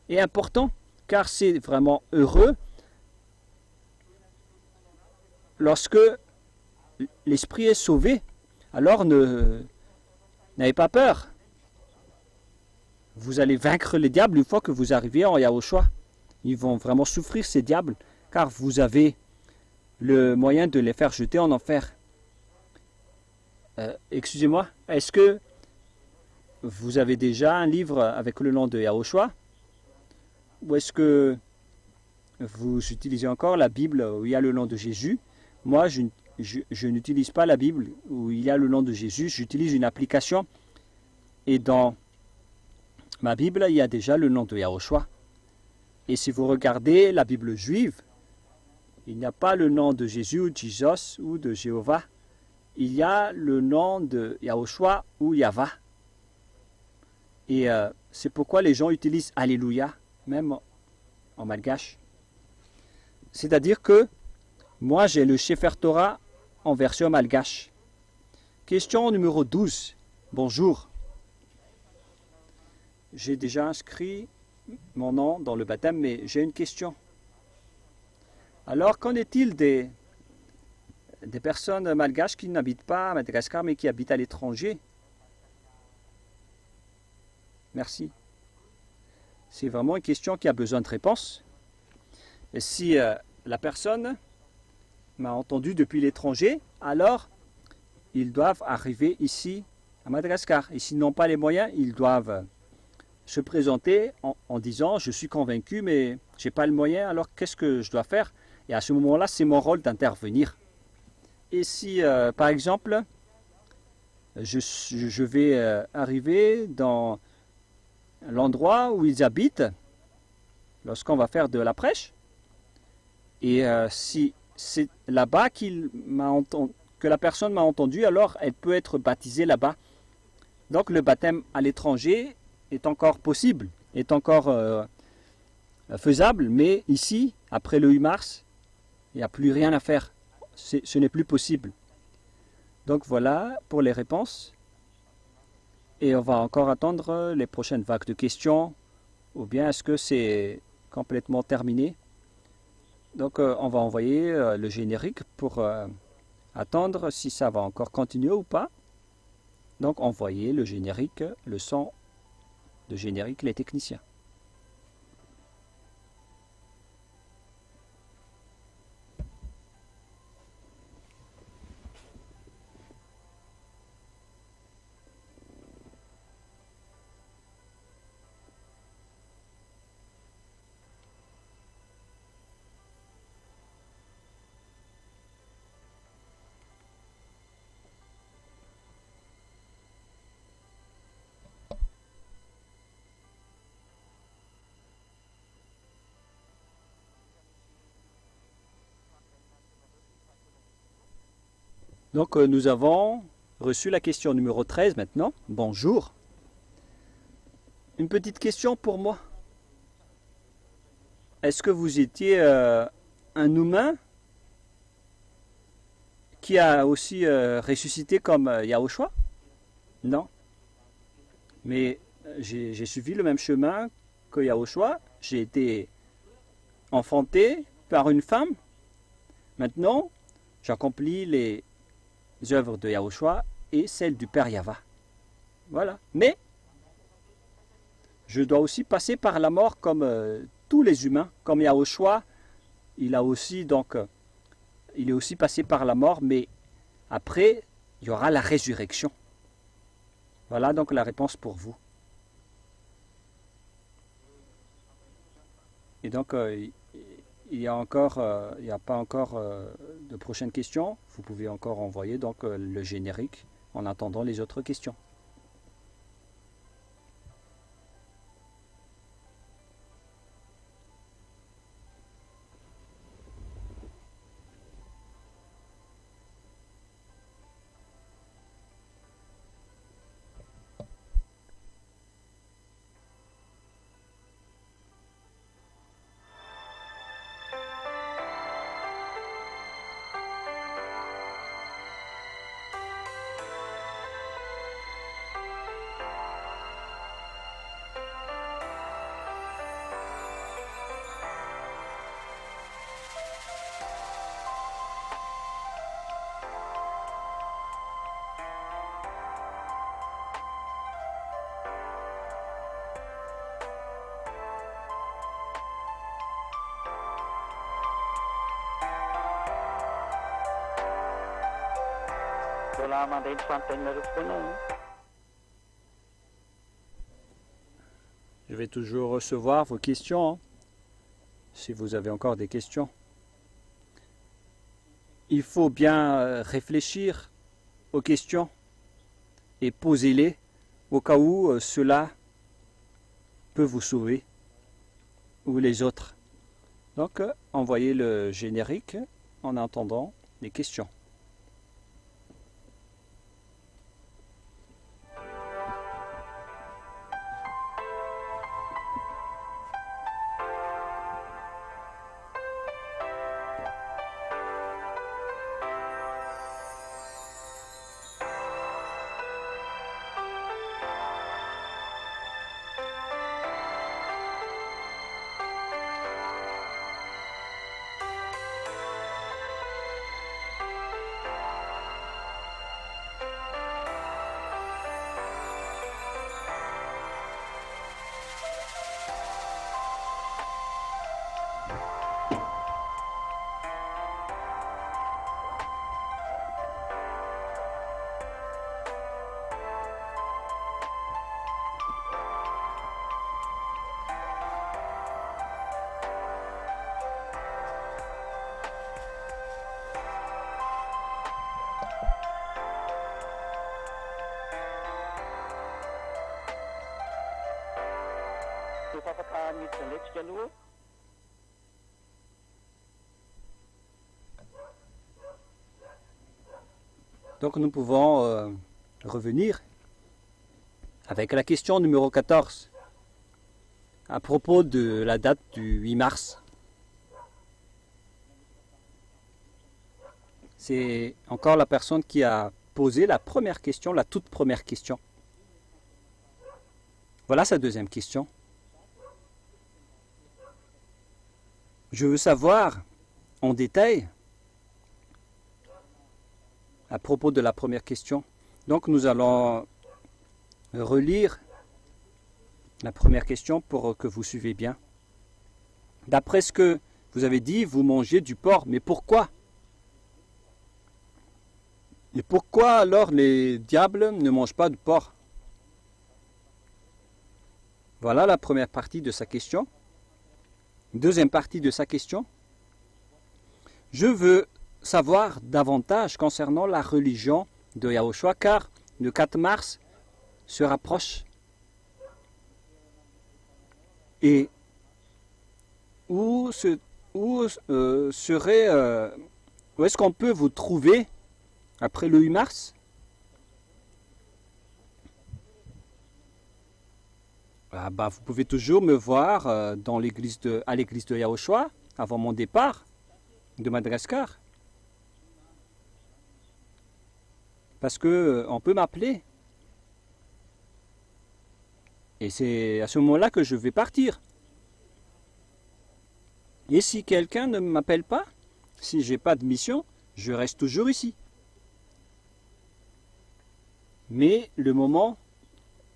et important, car c'est vraiment heureux lorsque l'esprit est sauvé. Alors n'ayez pas peur. Vous allez vaincre les diables une fois que vous arrivez en Yahushua. Ils vont vraiment souffrir, ces diables, car vous avez le moyen de les faire jeter en enfer. Excusez-moi, est-ce que vous avez déjà un livre avec le nom de Yahushua? Ou est-ce que vous utilisez encore la Bible où il y a le nom de Jésus? Moi, je n'utilise pas la Bible où il y a le nom de Jésus. J'utilise une application. Et dans ma Bible, il y a déjà le nom de Yahushua. Et si vous regardez la Bible juive, il n'y a pas le nom de Jésus ou de Jesus ou de Jéhovah. Il y a le nom de Yahushua ou Yahva. Et c'est pourquoi les gens utilisent Alléluia, même en malgache. C'est-à-dire que moi, j'ai le Sefer Torah en version malgache. Question numéro 12. Bonjour. J'ai déjà inscrit mon nom dans le baptême, mais j'ai une question. Alors, qu'en est-il des personnes malgaches qui n'habitent pas à Madagascar, mais qui habitent à l'étranger? Merci. C'est vraiment une question qui a besoin de réponse. Et si la personne m'a entendu depuis l'étranger, alors ils doivent arriver ici à Madagascar. Et s'ils n'ont pas les moyens, ils doivent se présenter en disant « Je suis convaincu, mais je n'ai pas le moyen, alors qu'est-ce que je dois faire ?» Et à ce moment-là, c'est mon rôle d'intervenir. Et si, par exemple, je vais arriver dans l'endroit où ils habitent, lorsqu'on va faire de la prêche, et si c'est là-bas que la personne m'a entendu, alors elle peut être baptisée là-bas. Donc le baptême à l'étranger est encore possible, est encore faisable, mais ici, après le 8 mars, il n'y a plus rien à faire. Ce n'est plus possible. Donc voilà pour les réponses. Et on va encore attendre les prochaines vagues de questions, ou bien est-ce que c'est complètement terminé? Donc on va envoyer le générique pour attendre si ça va encore continuer ou pas. Donc envoyer le générique, le son de générique, les techniciens. Donc nous avons reçu la question numéro 13 maintenant. Bonjour. Une petite question pour moi. Est-ce que vous étiez un humain qui a aussi ressuscité comme Yahushua? Non. Mais j'ai suivi le même chemin que Yahushua. J'ai été enfanté par une femme. Maintenant, j'accomplis les œuvres de Yahushua et celles du Père Yahva. Voilà. Mais je dois aussi passer par la mort comme tous les humains, comme Yahushua. Il est aussi passé par la mort, mais après, il y aura la résurrection. Voilà donc la réponse pour vous. Et donc, il n'y a pas encore de prochaines questions. Vous pouvez encore envoyer donc le générique en attendant les autres questions. Je vais toujours recevoir vos questions, hein, si vous avez encore des questions. Il faut bien réfléchir aux questions et poser-les au cas où cela peut vous sauver ou les autres. Donc, envoyez le générique en attendant les questions. Donc nous pouvons revenir avec la question numéro 14 à propos de la date du 8 mars. C'est encore la personne qui a posé la première question, la toute première question. Voilà sa deuxième question. Je veux savoir en détail à propos de la première question. Donc nous allons relire la première question pour que vous suivez bien. D'après ce que vous avez dit, vous mangez du porc, mais pourquoi? Et pourquoi alors les diables ne mangent pas de porc? Voilà la première partie de sa question. Deuxième partie de sa question. Je veux savoir davantage concernant la religion de Yahushua, car le 4 mars se rapproche. Et où est-ce qu'on peut vous trouver après le 8 mars? Vous pouvez toujours me voir à l'église de Yahushua avant mon départ de Madagascar. Parce que on peut m'appeler. Et c'est à ce moment-là que je vais partir. Et si quelqu'un ne m'appelle pas, si j'ai pas de mission, je reste toujours ici. Mais le moment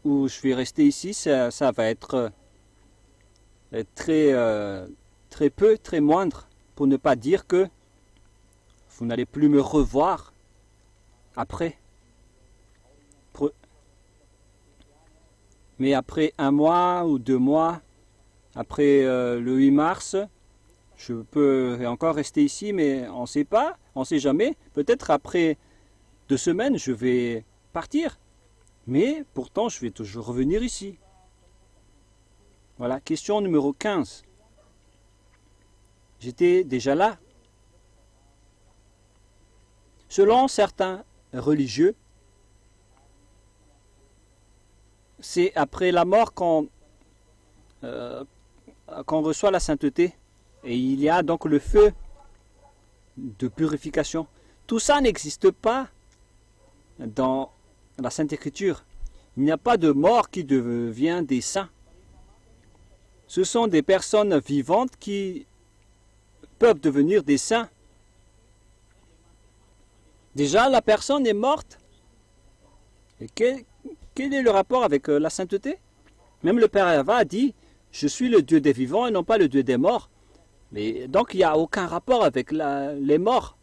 où je vais rester ici, ça va être très peu, très moindre, pour ne pas dire que vous n'allez plus me revoir après. Mais après 1 mois ou 2 mois, après le 8 mars, je peux encore rester ici, mais on ne sait pas, on ne sait jamais. Peut-être après 2 semaines, je vais partir. Mais pourtant, je vais toujours revenir ici. Voilà, question numéro 15. J'étais déjà là. Selon certains religieux, c'est après la mort qu'on reçoit la sainteté. Et il y a donc le feu de purification. Tout ça n'existe pas dans la Sainte Écriture. Il n'y a pas de mort qui devient des saints. Ce sont des personnes vivantes qui peuvent devenir des saints. Déjà, la personne est morte. Et quel est le rapport avec la sainteté? Même le Père Yahva a dit, je suis le Dieu des vivants et non pas le Dieu des morts. Mais donc il n'y a aucun rapport avec les morts.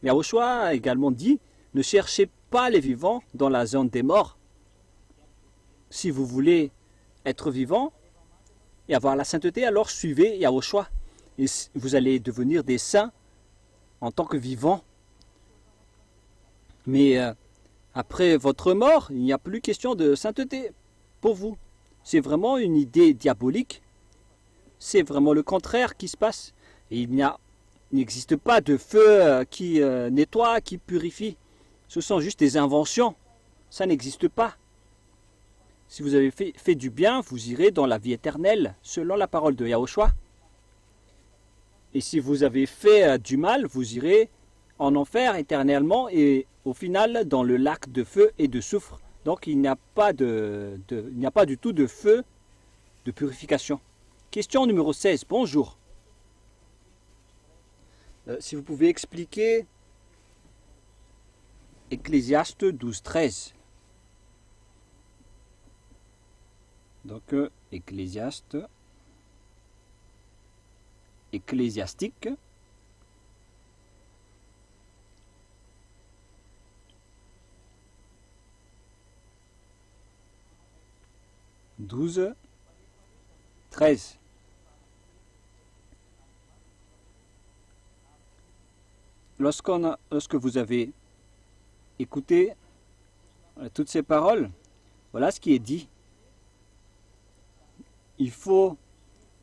Yahushua a également dit, ne cherchez pas les vivants dans la zone des morts. Si vous voulez être vivant et avoir la sainteté, alors suivez Yahushua. Et vous allez devenir des saints en tant que vivants. Mais après votre mort, il n'y a plus question de sainteté pour vous. C'est vraiment une idée diabolique. C'est vraiment le contraire qui se passe. Et il n'existe pas de feu qui nettoie, qui purifie. Ce sont juste des inventions. Ça n'existe pas. Si vous avez fait du bien, vous irez dans la vie éternelle, selon la parole de Yahushua. Et si vous avez fait du mal, vous irez en enfer éternellement et au final dans le lac de feu et de soufre. Donc il n'y a pas du tout de feu de purification. Question numéro 16. Bonjour. Si vous pouvez expliquer Ecclésiaste 12, 13. Donc ecclésiastique. « 12, 13. Lorsque vous avez écouté toutes ces paroles, voilà ce qui est dit. Il faut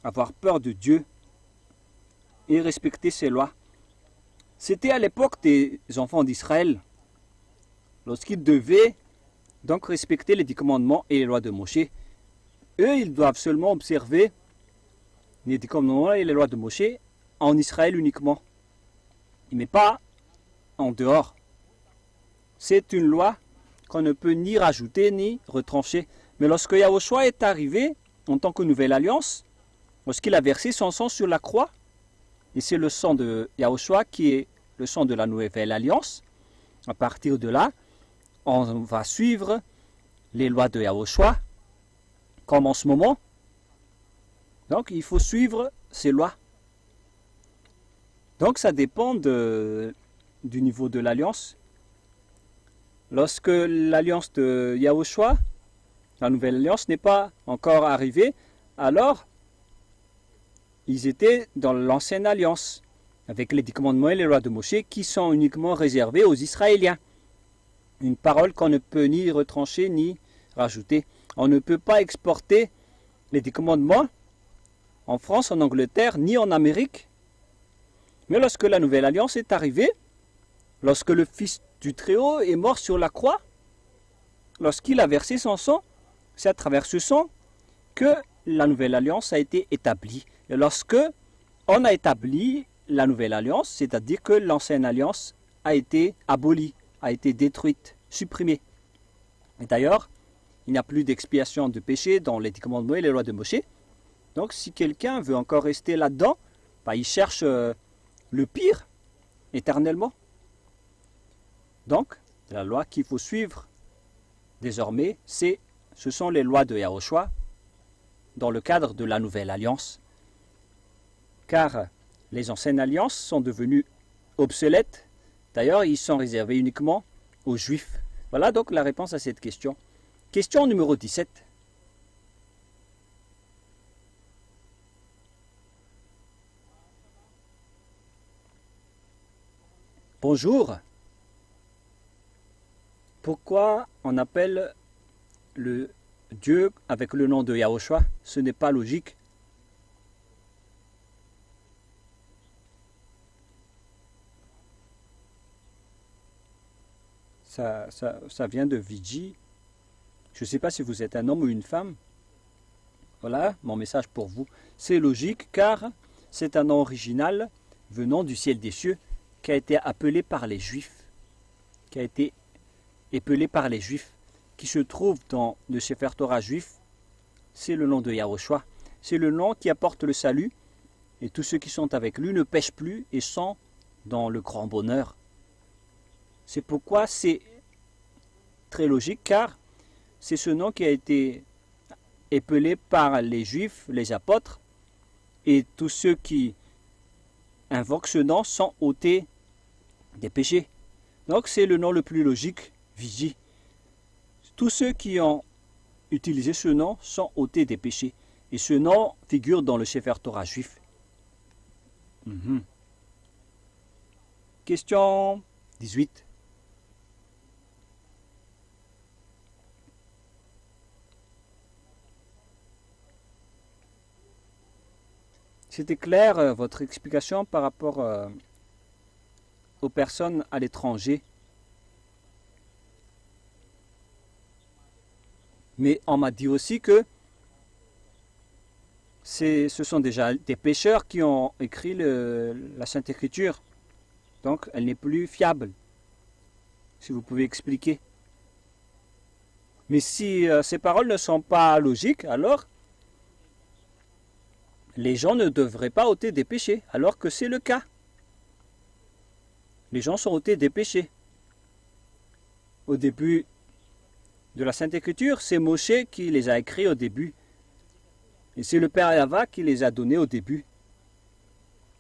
avoir peur de Dieu et respecter ses lois. C'était à l'époque des enfants d'Israël, lorsqu'ils devaient donc respecter les 10 commandements et les lois de Moshe. Eux, ils doivent seulement observer les 10 commandements et les lois de Moshe en Israël uniquement, mais pas en dehors. C'est une loi qu'on ne peut ni rajouter ni retrancher. Mais lorsque Yahushua est arrivé en tant que nouvelle alliance, lorsqu'il a versé son sang sur la croix, et c'est le sang de Yahushua qui est le sang de la nouvelle alliance, à partir de là, on va suivre les lois de Yahushua, comme en ce moment. Donc il faut suivre ces lois. Donc ça dépend du niveau de l'alliance. Lorsque l'alliance de Yahushua, la nouvelle alliance, n'est pas encore arrivée, alors ils étaient dans l'ancienne alliance, avec les 10 commandements et les lois de Moshe qui sont uniquement réservés aux Israéliens. Une parole qu'on ne peut ni retrancher ni rajouter. On ne peut pas exporter les 10 commandements en France, en Angleterre, ni en Amérique. Mais lorsque la nouvelle alliance est arrivée, lorsque le Fils du Très-Haut est mort sur la croix, lorsqu'il a versé son sang, c'est à travers ce sang que la nouvelle alliance a été établie. Et lorsque on a établi la nouvelle alliance, c'est-à-dire que l'ancienne alliance a été abolie, a été détruite, supprimée. Et d'ailleurs, il n'y a plus d'expiation de péché dans les 10 commandements et les lois de Moshe. Donc si quelqu'un veut encore rester là-dedans, il cherche le pire éternellement. Donc, la loi qu'il faut suivre désormais, ce sont les lois de Yahushua dans le cadre de la nouvelle alliance. Car les anciennes alliances sont devenues obsolètes. D'ailleurs, ils sont réservés uniquement aux Juifs. Voilà donc la réponse à cette question. Question numéro 17. Bonjour. Pourquoi on appelle le Dieu avec le nom de Yahushua? Ce n'est pas logique. Ça vient de Viji. Je ne sais pas si vous êtes un homme ou une femme. Voilà mon message pour vous. C'est logique car c'est un nom original venant du ciel des cieux qui a été appelé par les Juifs. Qui a été appelé par les Juifs. Qui se trouve dans le Sefer Torah juif. C'est le nom de Yahushua. C'est le nom qui apporte le salut. Et tous ceux qui sont avec lui ne pêchent plus et sont dans le grand bonheur. C'est pourquoi c'est très logique car c'est ce nom qui a été appelé par les Juifs, les apôtres, et tous ceux qui invoquent ce nom sont ôtés des péchés. Donc c'est le nom le plus logique Vigie. Tous ceux qui ont utilisé ce nom sont ôtés des péchés. Et ce nom figure dans le Sefer Torah juif. Question 18. C'était clair votre explication par rapport aux personnes à l'étranger. Mais on m'a dit aussi que ce sont déjà des pécheurs qui ont écrit la Sainte Écriture. Donc elle n'est plus fiable. Si vous pouvez expliquer. Mais si ces paroles ne sont pas logiques, alors les gens ne devraient pas ôter des péchés, alors que c'est le cas. Les gens sont ôtés des péchés. Au début de la Sainte Écriture, c'est Moshe qui les a écrits au début. Et c'est le Père Yahva qui les a donnés au début.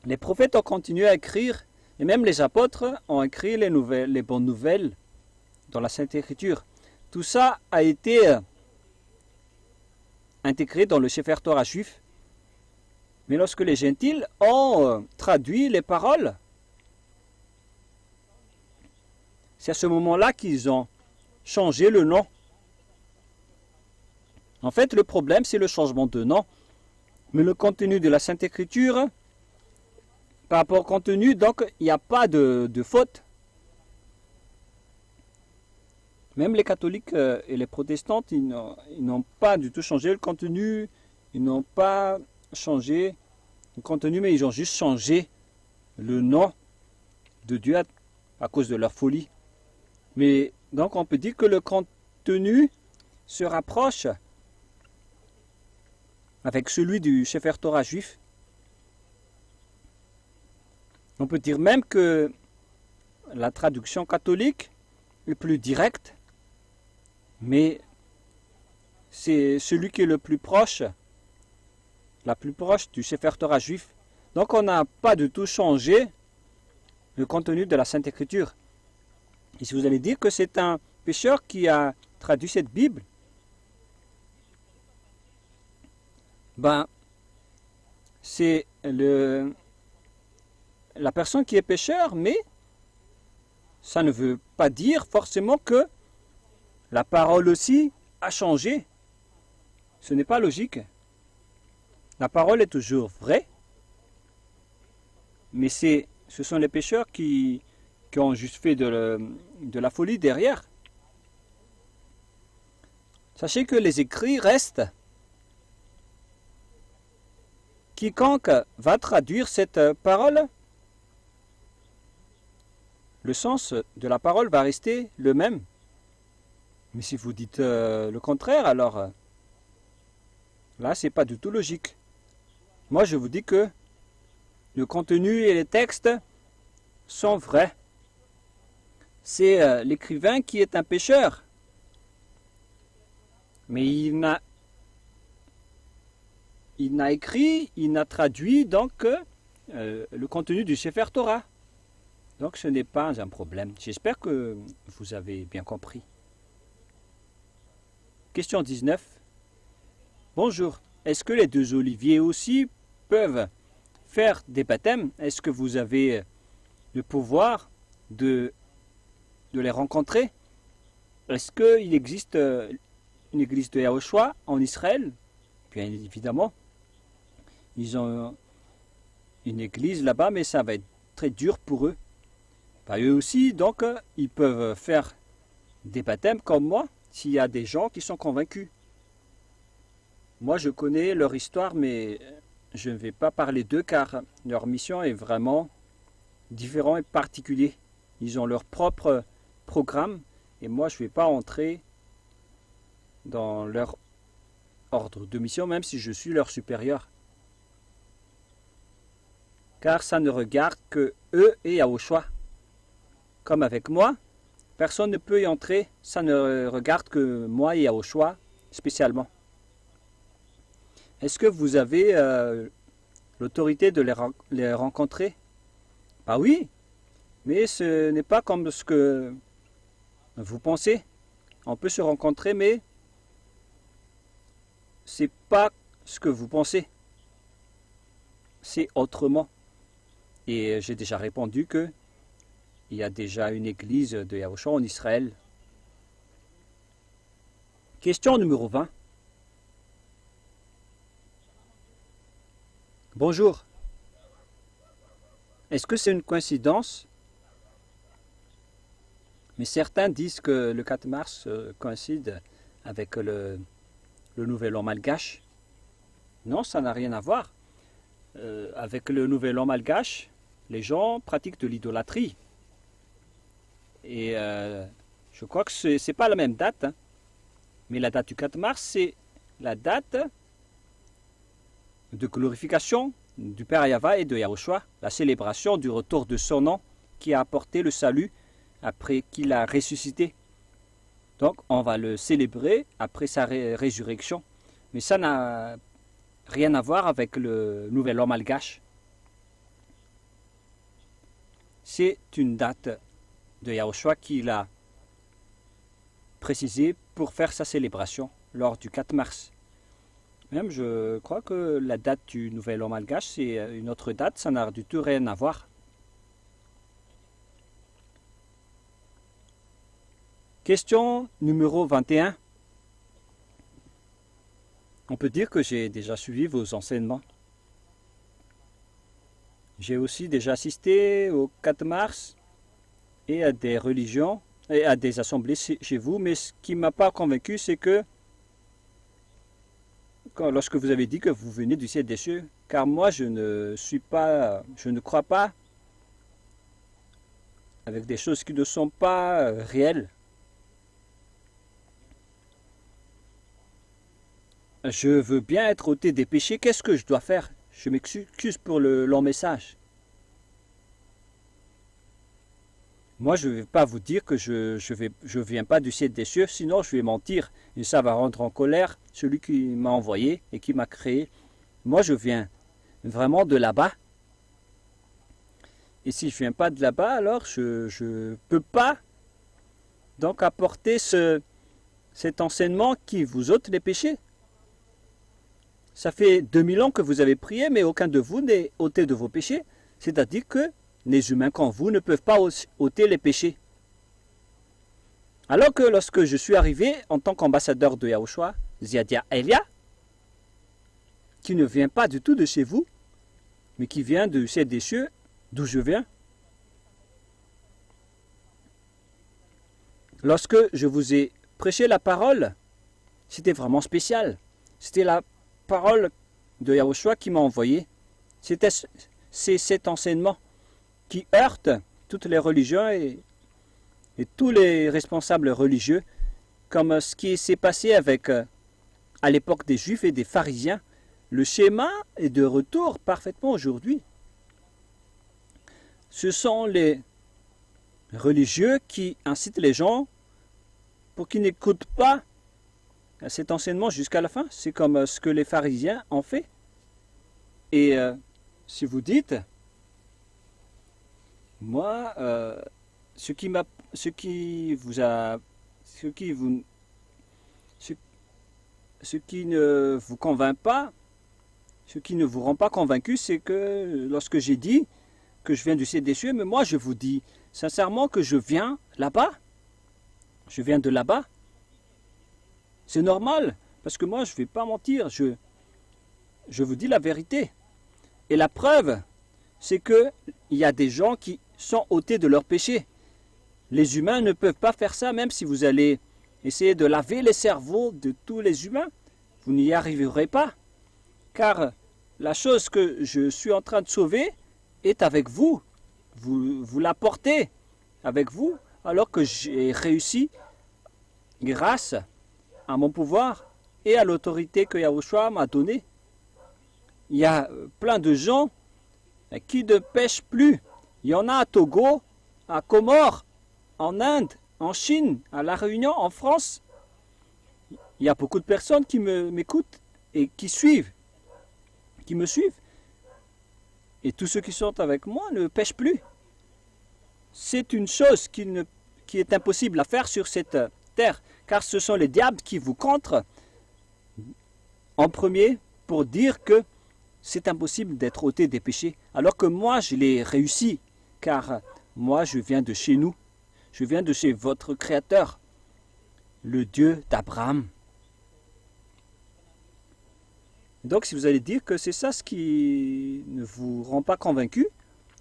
Les prophètes ont continué à écrire, et même les apôtres ont écrit les bonnes nouvelles dans la Sainte Écriture. Tout ça a été intégré dans le Sefer Torah juif. Mais lorsque les gentils ont traduit les paroles, c'est à ce moment-là qu'ils ont changé le nom. En fait, le problème, c'est le changement de nom. Mais le contenu de la Sainte Écriture, par rapport au contenu, donc, il n'y a pas de faute. Même les catholiques et les protestantes, ils n'ont pas du tout changé le contenu. Ils n'ont pas changé le contenu, mais ils ont juste changé le nom de Dieu à cause de leur folie. Mais donc, on peut dire que le contenu se rapproche avec celui du Sefer Torah juif. On peut dire même que la traduction catholique est plus directe, mais c'est celui qui est le plus proche, la plus proche du Sefer Torah juif. Donc on n'a pas du tout changé le contenu de la Sainte Écriture. Et si vous allez dire que c'est un pécheur qui a traduit cette Bible, ben, c'est la personne qui est pécheur, mais ça ne veut pas dire forcément que la parole aussi a changé. Ce n'est pas logique. La parole est toujours vraie, mais ce sont les pécheurs qui ont juste fait de la folie derrière. Sachez que les écrits restent. Quiconque va traduire cette parole, le sens de la parole va rester le même. Mais si vous dites le contraire, alors là, c'est pas du tout logique. Moi, je vous dis que le contenu et les textes sont vrais. C'est l'écrivain qui est un pécheur. Mais il n'a écrit, il n'a traduit donc le contenu du Sefer Torah. Donc ce n'est pas un problème. J'espère que vous avez bien compris. Question 19. Bonjour. Est-ce que les deux oliviers aussi peuvent faire des baptêmes? Est-ce que vous avez le pouvoir de les rencontrer? Est-ce qu'il existe une église de Yahushua en Israël? Bien évidemment. Ils ont une église là-bas, mais ça va être très dur pour eux. Bah, eux aussi, donc, ils peuvent faire des baptêmes comme moi, s'il y a des gens qui sont convaincus. Moi, je connais leur histoire, mais je ne vais pas parler d'eux car leur mission est vraiment différente et particulière. Ils ont leur propre programme et moi, je ne vais pas entrer dans leur ordre de mission, même si je suis leur supérieur. Car ça ne regarde que eux et Yahushua. Comme avec moi, personne ne peut y entrer, ça ne regarde que moi et Yahushua spécialement. Est-ce que vous avez l'autorité de les rencontrer? Ah oui, mais ce n'est pas comme ce que Vous pensez, on peut se rencontrer, mais c'est pas ce que vous pensez. C'est autrement. Et j'ai déjà répondu que il y a déjà une église de Yahushua en Israël. Question numéro 20. Bonjour. Est-ce que c'est une coïncidence? Mais certains disent que le 4 mars coïncide avec le Nouvel An malgache. Non, ça n'a rien à voir. Avec le Nouvel An malgache, les gens pratiquent de l'idolâtrie. Et je crois que ce n'est pas la même date. Hein. Mais la date du 4 mars, c'est la date de glorification du Père Yahva et de Yahushua, la célébration du retour de son nom qui a apporté le salut après qu'il a ressuscité. Donc on va le célébrer après sa résurrection. Mais ça n'a rien à voir avec le Nouvel An malgache. C'est une date de Yahushua qu'il a précisée pour faire sa célébration lors du 4 mars. Même je crois que la date du Nouvel An malgache, c'est une autre date, ça n'a du tout rien à voir. Question numéro 21. On peut dire que j'ai déjà suivi vos enseignements. J'ai aussi déjà assisté au 4 mars et à des religions et à des assemblées chez vous, mais ce qui ne m'a pas convaincu, c'est que lorsque vous avez dit que vous venez du ciel des cieux, car moi je ne crois pas avec des choses qui ne sont pas réelles. Je veux bien être ôté des péchés, qu'est-ce que je dois faire? Je m'excuse pour le long message. Moi, je ne vais pas vous dire que je viens pas du ciel des cieux, sinon je vais mentir. Et ça va rendre en colère celui qui m'a envoyé et qui m'a créé. Moi, je viens vraiment de là-bas. Et si je ne viens pas de là-bas, alors je ne peux pas donc apporter cet enseignement qui vous ôte les péchés. Ça fait 2000 ans que vous avez prié, mais aucun de vous n'est ôté de vos péchés. C'est-à-dire que les humains comme vous ne peuvent pas ôter les péchés. Alors que lorsque je suis arrivé en tant qu'ambassadeur de Yahushua, Ziadia Elia, qui ne vient pas du tout de chez vous, mais qui vient du ciel des cieux, d'où je viens, lorsque je vous ai prêché la parole, c'était vraiment spécial. C'était la parole de Yahushua qui m'a envoyé. C'est cet enseignement qui heurte toutes les religions et tous les responsables religieux, comme ce qui s'est passé avec, à l'époque des Juifs et des pharisiens. Le schéma est de retour parfaitement aujourd'hui. Ce sont les religieux qui incitent les gens pour qu'ils n'écoutent pas cet enseignement jusqu'à la fin. C'est comme ce que les pharisiens ont fait. Et si vous dites, moi, ce qui ne vous convainc pas, ce qui ne vous rend pas convaincu, c'est que lorsque j'ai dit que je viens du ciel des cieux, mais moi je vous dis sincèrement que je viens là-bas. Je viens de là-bas. C'est normal, parce que moi je ne vais pas mentir, je vous dis la vérité. Et la preuve, c'est qu'il y a des gens qui sont ôtés de leurs péchés. Les humains ne peuvent pas faire ça, même si vous allez essayer de laver les cerveaux de tous les humains. Vous n'y arriverez pas. Car la chose que je suis en train de sauver est avec vous. Vous la portez avec vous, alors que j'ai réussi grâce à mon pouvoir et à l'autorité que Yahushua m'a donnée. Il y a plein de gens qui ne pêchent plus. Il y en a à Togo, à Comores, en Inde, en Chine, à La Réunion, en France. Il y a beaucoup de personnes qui m'écoutent et qui me suivent. Et tous ceux qui sont avec moi ne pêchent plus. C'est une chose qui est impossible à faire sur cette terre, car ce sont les diables qui vous contrent en premier pour dire que c'est impossible d'être ôté des péchés, alors que moi je l'ai réussi, car moi je viens de chez nous, je viens de chez votre Créateur, le Dieu d'Abraham. Donc si vous allez dire que c'est ça ce qui ne vous rend pas convaincu,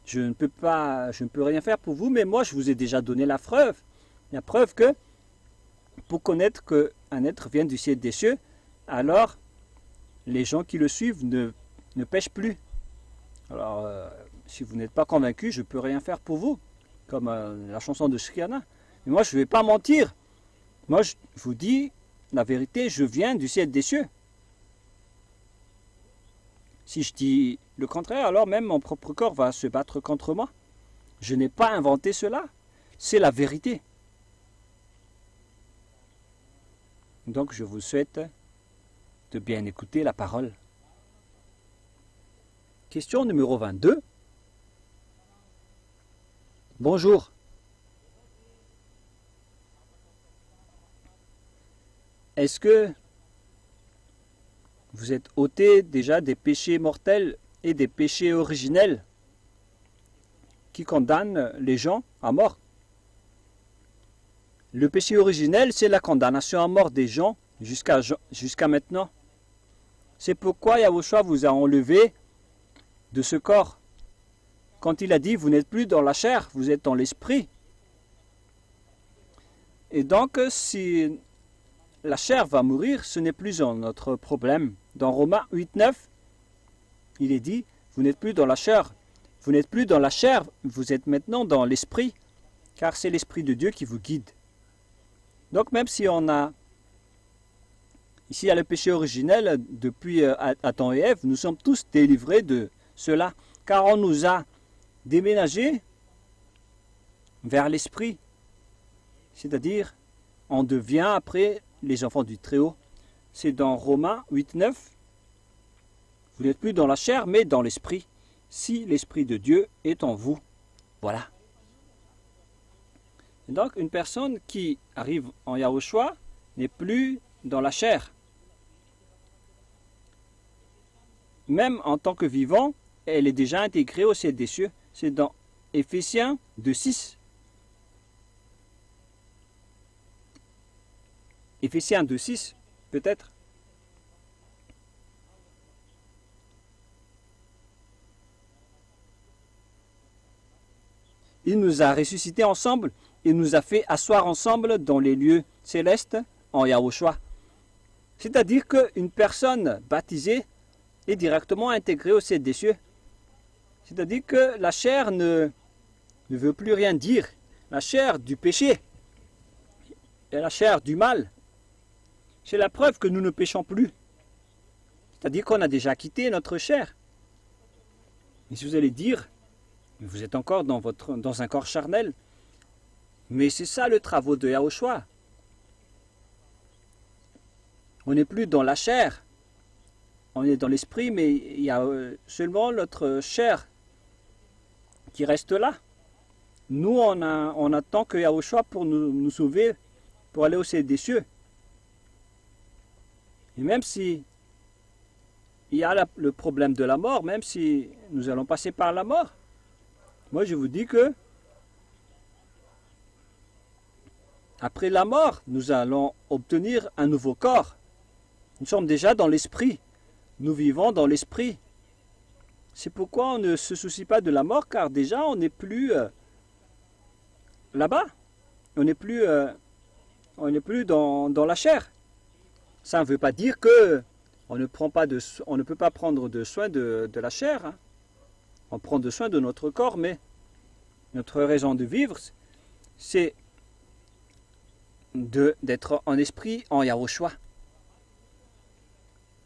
je ne peux rien faire pour vous, mais moi je vous ai déjà donné la preuve que pour connaître qu'un être vient du ciel des cieux, alors les gens qui le suivent ne pêchent plus. Alors si vous n'êtes pas convaincu, je ne peux rien faire pour vous, comme la chanson de Shriana. Mais moi je ne vais pas mentir, moi je vous dis la vérité, je viens du ciel des cieux. Si je dis le contraire, alors même mon propre corps va se battre contre moi. Je n'ai pas inventé cela. C'est la vérité. Donc je vous souhaite de bien écouter la parole. Question numéro 22. Bonjour. Est-ce que vous êtes ôté déjà des péchés mortels et des péchés originels qui condamnent les gens à mort? Le péché originel, c'est la condamnation à mort des gens jusqu'à maintenant. C'est pourquoi Yahushua vous a enlevé de ce corps. Quand il a dit, vous n'êtes plus dans la chair, vous êtes dans l'esprit. Et donc, si la chair va mourir, ce n'est plus notre problème. Dans Romains 8:9, il est dit, vous n'êtes plus dans la chair. Vous n'êtes plus dans la chair, vous êtes maintenant dans l'esprit, car c'est l'esprit de Dieu qui vous guide. Donc même si on a, ici il y a le péché originel depuis Adam et Ève, nous sommes tous délivrés de cela, car on nous a déménagés vers l'esprit, c'est-à-dire on devient après les enfants du Très-Haut. C'est dans Romains 8:9, vous n'êtes plus dans la chair mais dans l'esprit, si l'esprit de Dieu est en vous. Voilà. Et donc une personne qui arrive en Yahushua n'est plus dans la chair. Même en tant que vivant, elle est déjà intégrée au ciel des cieux. C'est dans Éphésiens 2:6. Éphésiens 2:6, peut-être. Il nous a ressuscités ensemble et nous a fait asseoir ensemble dans les lieux célestes en Yahushua. C'est-à-dire qu'une personne baptisée est directement intégrée au ciel des cieux. C'est-à-dire que la chair ne veut plus rien dire. La chair du péché et la chair du mal. C'est la preuve que nous ne péchons plus. C'est-à-dire qu'on a déjà quitté notre chair. Et si vous allez dire, vous êtes encore dans un corps charnel, mais c'est ça le travail de Yahushua. On n'est plus dans la chair, on est dans l'esprit, mais il y a seulement notre chair qui reste là. Nous, on attend que Yahushua pour nous sauver, pour aller au ciel des cieux. Et même si il y a le problème de la mort, même si nous allons passer par la mort, moi je vous dis que après la mort, nous allons obtenir un nouveau corps. Nous sommes déjà dans l'esprit. Nous vivons dans l'esprit. C'est pourquoi on ne se soucie pas de la mort, car déjà on n'est plus là-bas. On n'est plus dans la chair. Ça ne veut pas dire que on ne peut pas prendre de soin de la chair. Hein. On prend de soin de notre corps, mais notre raison de vivre, c'est d'être en esprit en Yahushua.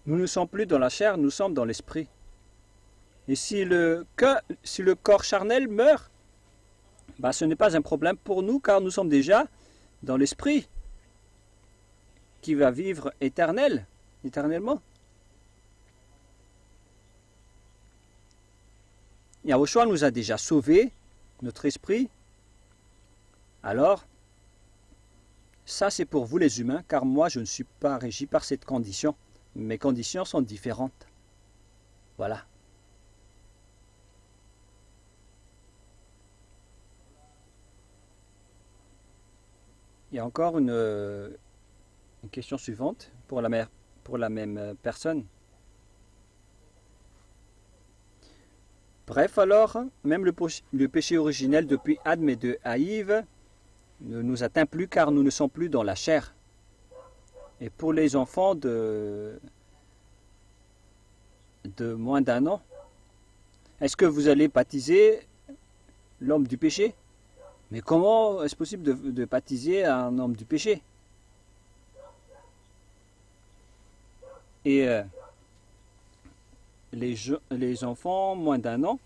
Nous ne sommes plus dans la chair, nous sommes dans l'esprit. Et si le corps charnel meurt, ce n'est pas un problème pour nous, car nous sommes déjà dans l'esprit qui va vivre éternellement. Yahushua nous a déjà sauvés, notre esprit. Alors, Ça, c'est pour vous les humains, car moi, je ne suis pas régi par cette condition. Mes conditions sont différentes. Voilà. Il y a encore une question suivante pour la même personne. Bref, alors, même le péché originel depuis Adam et de Haïv ne nous atteint plus car nous ne sommes plus dans la chair. Et pour les enfants de moins d'un an, est-ce que vous allez baptiser l'homme du péché? Mais comment est-ce possible de baptiser un homme du péché? Et les enfants moins d'un an,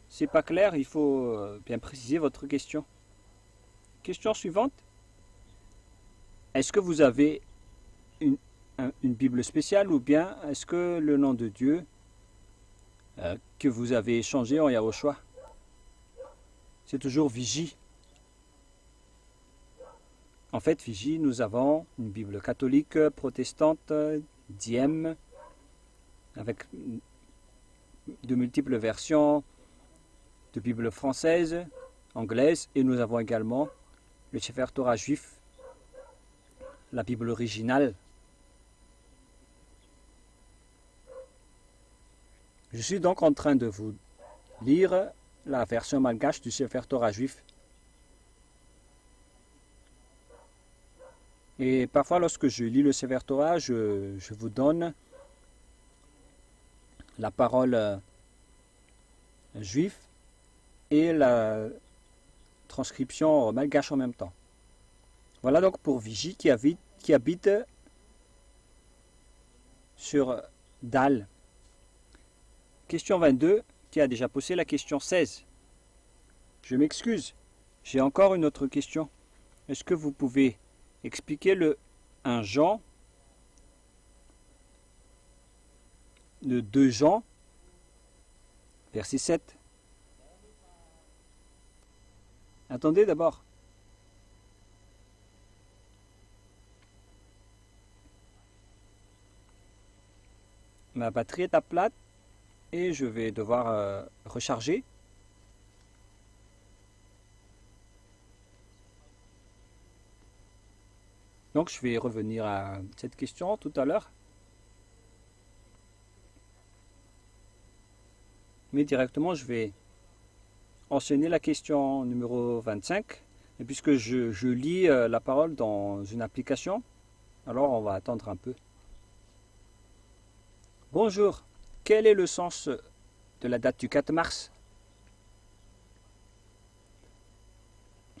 c'est pas clair, il faut bien préciser votre question. Question suivante. Est-ce que vous avez une Bible spéciale ou bien est-ce que le nom de Dieu que vous avez changé en Yahushua, c'est toujours Vigie? En fait, Vigie, nous avons une Bible catholique, protestante, Diem, avec de multiples versions de Bible française, anglaise, et nous avons également le Sefer Torah juif, la Bible originale. Je suis donc en train de vous lire la version malgache du Sefer Torah juif. Et parfois, lorsque je lis le Sefer Torah, je vous donne la parole juive et la transcription malgache en même temps. Voilà donc pour Vigie qui habite sur Dal. Question 22, qui a déjà posé la question 16. Je m'excuse, j'ai encore une autre question. Est-ce que vous pouvez expliquer le 1 Jean, le 2 Jean, verset 7. Attendez d'abord. Ma batterie est à plat et je vais devoir recharger. Donc je vais revenir à cette question tout à l'heure. Mais directement je vais enchaîner la question numéro 25. Et puisque je lis la parole dans une application, alors on va attendre un peu. Bonjour, quel est le sens de la date du 4 mars?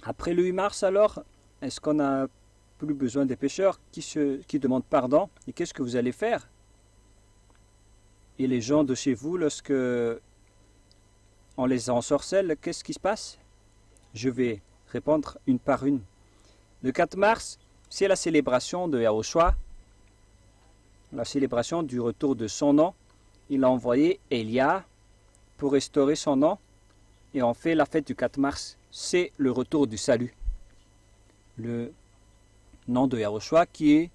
Après le 8 mars alors, est-ce qu'on n'a plus besoin des pécheurs qui demandent pardon? Et qu'est-ce que vous allez faire? Et les gens de chez vous, lorsque on les ensorcelle, qu'est-ce qui se passe? Je vais répondre une par une. Le 4 mars, c'est la célébration de Yahushua, la célébration du retour de son nom. Il a envoyé Elia pour restaurer son nom et on fait la fête du 4 mars. C'est le retour du salut. Le nom de Yahushua qui est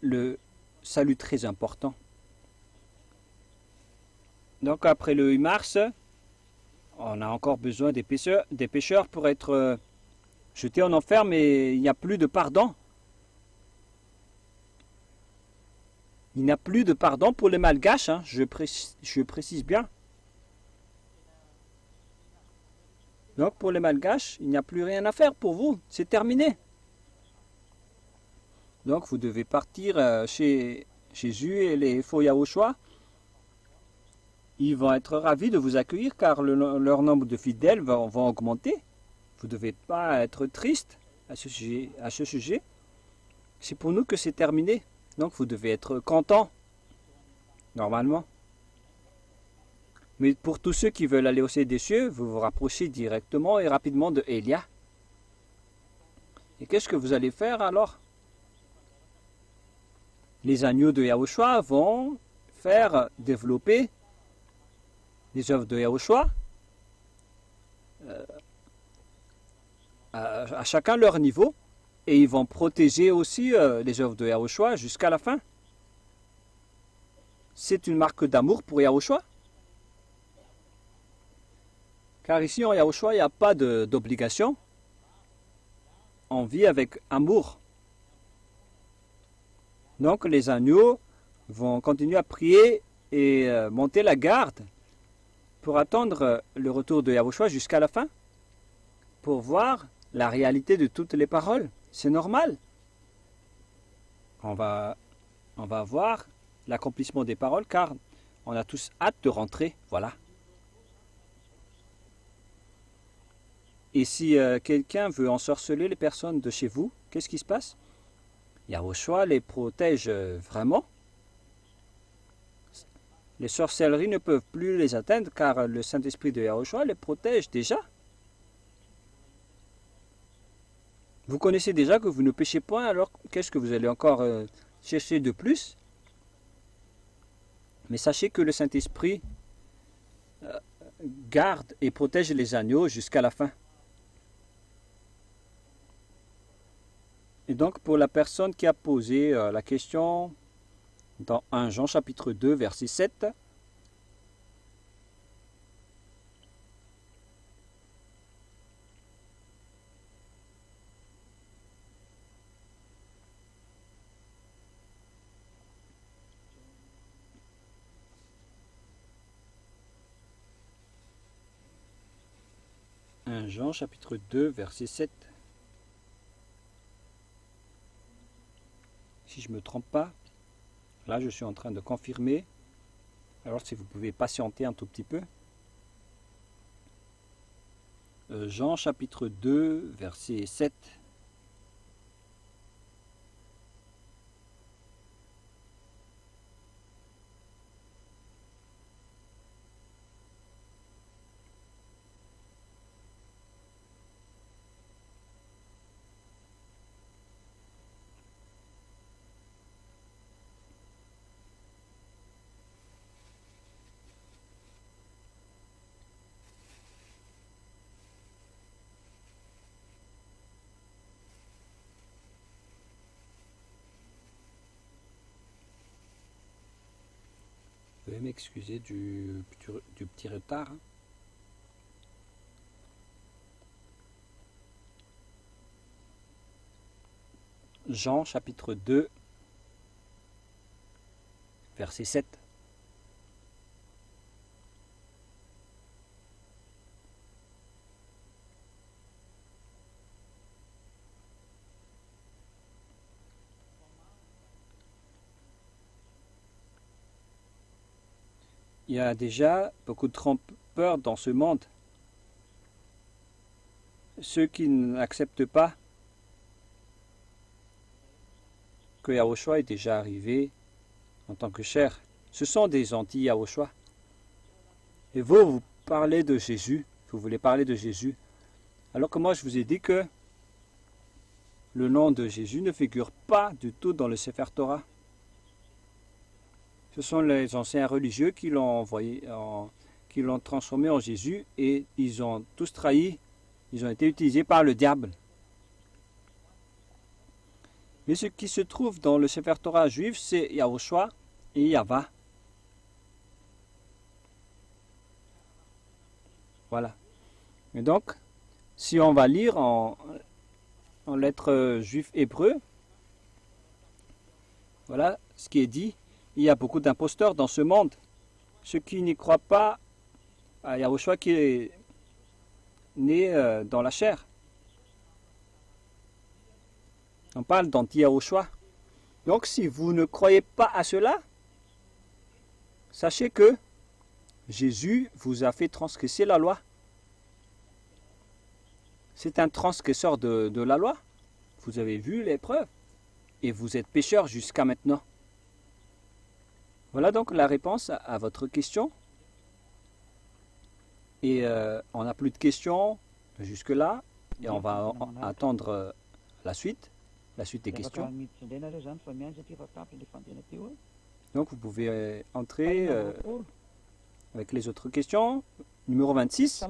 le salut très important. Donc après le 8 mars, on a encore besoin des pécheurs pour être jetés en enfer, mais il n'y a plus de pardon. Il n'y a plus de pardon pour les malgaches, hein, je précise bien. Donc pour les malgaches, il n'y a plus rien à faire pour vous, c'est terminé. Donc vous devez partir chez Jésus et les faux Yahushua. Ils vont être ravis de vous accueillir car leur nombre de fidèles va augmenter. Vous ne devez pas être triste à ce sujet. C'est pour nous que c'est terminé. Donc vous devez être content, normalement. Mais pour tous ceux qui veulent aller au ciel des cieux, vous vous rapprochez directement et rapidement de Elia. Et qu'est-ce que vous allez faire alors? Les agneaux de Yahushua vont faire développer les œuvres de Yahushua à chacun leur niveau, et ils vont protéger aussi les œuvres de Yahushua jusqu'à la fin. C'est une marque d'amour pour Yahushua. Car ici en Yahushua, il n'y a pas d'obligation. On vit avec amour. Donc les agneaux vont continuer à prier et monter la garde pour attendre le retour de Yahushua jusqu'à la fin, pour voir la réalité de toutes les paroles. C'est normal. On va voir l'accomplissement des paroles, car on a tous hâte de rentrer. Voilà. Et si quelqu'un veut ensorceler les personnes de chez vous, qu'est-ce qui se passe? Yahushua les protège vraiment. Les sorcelleries ne peuvent plus les atteindre, car le Saint-Esprit de Yahushua les protège déjà. Vous connaissez déjà que vous ne péchez point, alors qu'est-ce que vous allez encore chercher de plus? Mais sachez que le Saint-Esprit garde et protège les agneaux jusqu'à la fin. Et donc pour la personne qui a posé la question dans 1 Jean chapitre 2 verset 7, Jean chapitre 2 verset 7. Si je ne me trompe pas, là je suis en train de confirmer. Alors si vous pouvez patienter un tout petit peu. Jean chapitre 2 verset 7. Veuillez m'excuser du petit retard. Jean chapitre 2 verset 7. Il y a déjà beaucoup de trompeurs dans ce monde. Ceux qui n'acceptent pas que Yahushua est déjà arrivé en tant que chair, ce sont des anti-Yahushua. Et vous parlez de Jésus, vous voulez parler de Jésus, alors que moi je vous ai dit que le nom de Jésus ne figure pas du tout dans le Sefer Torah. Ce sont les anciens religieux qui l'ont envoyé, qui l'ont transformé en Jésus, et ils ont tous trahi, ils ont été utilisés par le diable. Mais ce qui se trouve dans le Sefer Torah juif, c'est Yahushua et Yahva. Voilà. Et donc, si on va lire en lettres juives hébreux, voilà ce qui est dit. Il y a beaucoup d'imposteurs dans ce monde. Ceux qui n'y croient pas à Yahushua qui est né dans la chair. On parle d'anti-Yahushua. Donc si vous ne croyez pas à cela, sachez que Jésus vous a fait transgresser la loi. C'est un transgresseur de la loi. Vous avez vu l'épreuve. Et vous êtes pécheur jusqu'à maintenant. Voilà donc la réponse à votre question. Et on n'a plus de questions jusque-là. Et on va attendre la suite des questions. Donc vous pouvez entrer avec les autres questions. Numéro 26.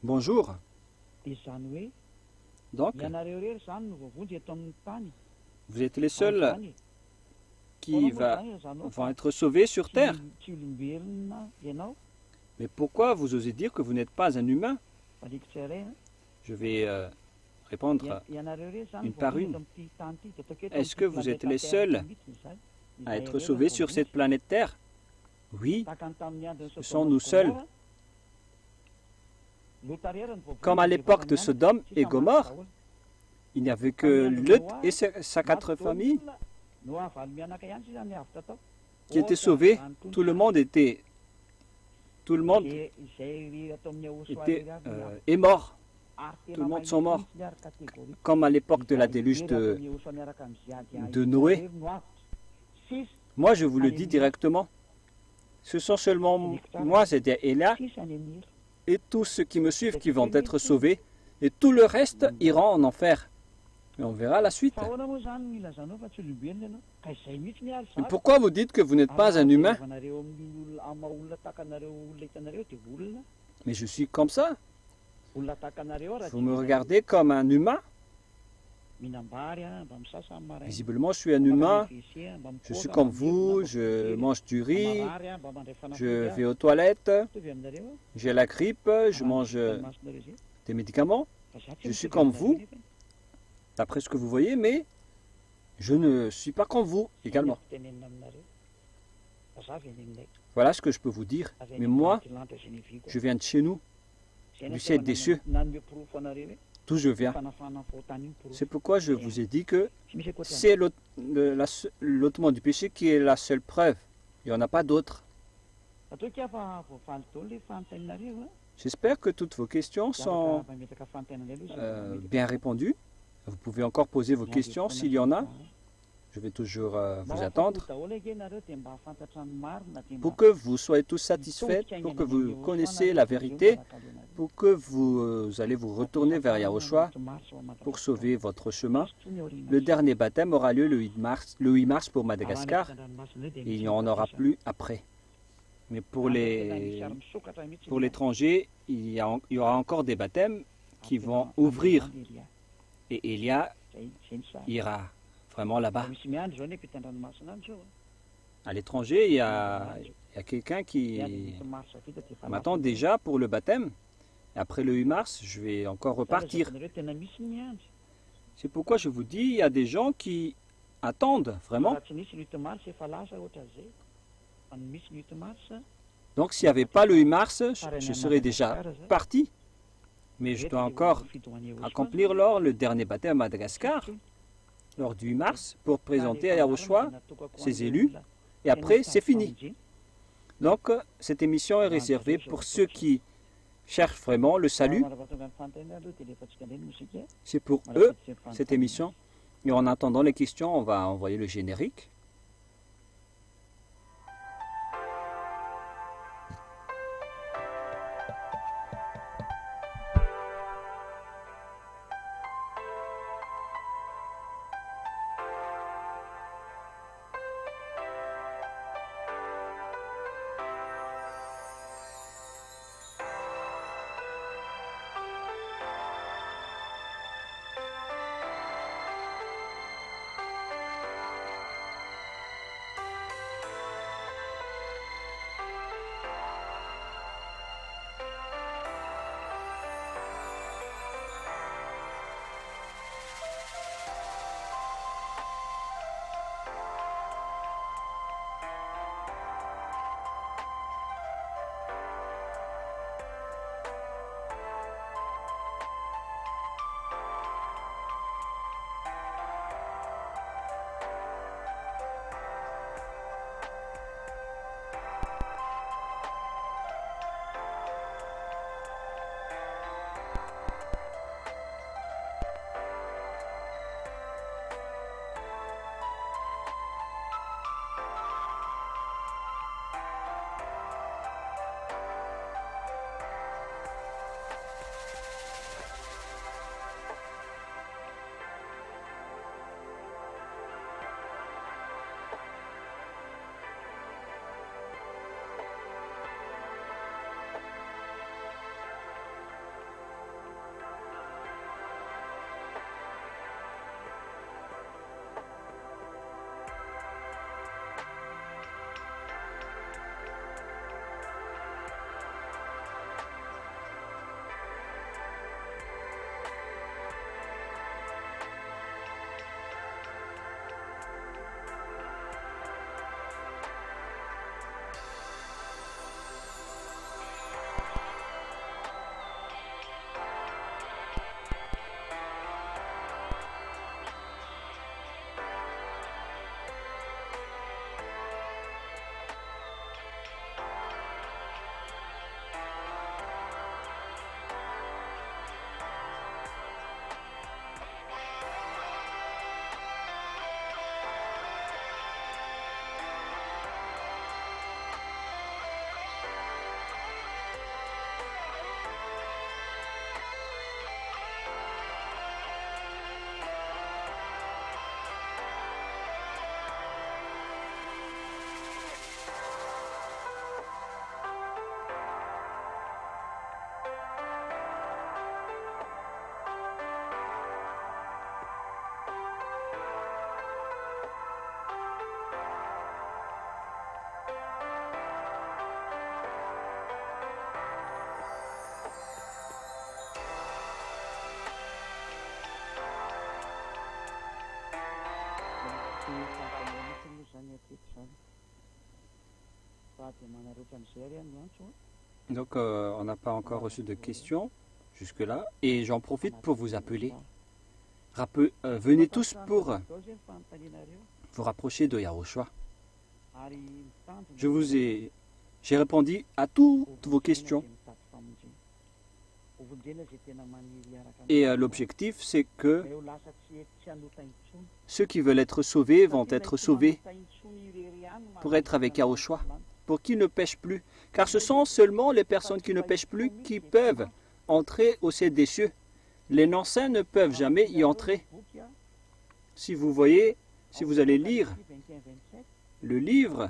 Bonjour. Donc, Ianareo rery zany no voavonjy eto amin'ny tany. vous êtes les seuls Zany, qui vont être sauvés sur terre. tsy olombelona ianao, Mais pourquoi vous osez dire que vous n'êtes pas un humain? alika tsirairay. Je vais répondre Ianareo rery zany une par voavonjy une. eto amin'ity tany ity. De tokeo eto Est-ce que amin'ity vous êtes planète les Terre seuls ity mihitsy izay. à Izay être rery sauvés no sur voavonjy. cette planète Terre? Oui, Tahaka ny tamin'ny andron'ny ce Sodome sont nous sy seuls. Gomorrhe, Lot rery no voavonjy Comme à l'époque de Sodome et Gomorrhe, il n'y avait que Lot et sa 4 familles no avaly mianaka ihany sisa niavitra tao. qui étaient sauvés. Tout le monde est mort. Tout le monde sont morts. Comme à l'époque de la déluge de Noé. Moi, je vous le dis directement. Ce sont seulement moi, c'est-à-dire Elia, et tous ceux qui me suivent qui vont être sauvés. Et tout le reste ira en enfer. Et on verra la suite. Mais pourquoi vous dites que vous n'êtes pas un humain? Mais je suis comme ça. Vous me regardez comme un humain? Visiblement, je suis un humain. Je suis comme vous, je mange du riz, je vais aux toilettes, j'ai la grippe, je mange des médicaments. Je suis comme vous, d'après ce que vous voyez, mais je ne suis pas comme vous également. Voilà ce que je peux vous dire. Mais moi, je viens de chez nous, du ciel des cieux, d'où je viens. C'est pourquoi je vous ai dit que c'est l'ôtement du péché qui est la seule preuve. Il n'y en a pas d'autre. J'espère que toutes vos questions sont bien répondues. Vous pouvez encore poser vos questions s'il y en a. Je vais toujours vous attendre pour que vous soyez tous satisfaits, pour que vous connaissiez la vérité, pour que vous allez vous retourner vers Yahushua pour sauver votre chemin. Le dernier baptême aura lieu le 8 mars pour Madagascar et il n'y en aura plus après. Mais pour l'étranger, il y aura encore des baptêmes qui vont ouvrir. Et Elia ira vraiment là-bas. À l'étranger, il y a quelqu'un qui m'attend déjà pour le baptême. Et après le 8 mars, je vais encore repartir. C'est pourquoi je vous dis, il y a des gens qui attendent vraiment. Donc s'il n'y avait pas le 8 mars, je serais déjà parti. Mais je dois encore accomplir le dernier baptême à Madagascar, lors du 8 mars, pour présenter à Yahushua ses élus. Et après, c'est fini. Donc, cette émission est réservée pour ceux qui cherchent vraiment le salut. C'est pour eux, cette émission. Et en attendant les questions, on va envoyer le générique. Donc, on n'a pas encore reçu de questions jusque-là. Et j'en profite pour vous appeler. Venez tous pour vous rapprocher de Yahushua. J'ai répondu à toutes vos questions. Et l'objectif, c'est que ceux qui veulent être sauvés vont être sauvés pour être avec Yahushua, pour qu'ils ne pêchent plus. Car ce sont seulement les personnes qui ne pêchent plus qui peuvent entrer au ciel des cieux. Les non-saints ne peuvent jamais y entrer. Si vous voyez, si vous allez lire le livre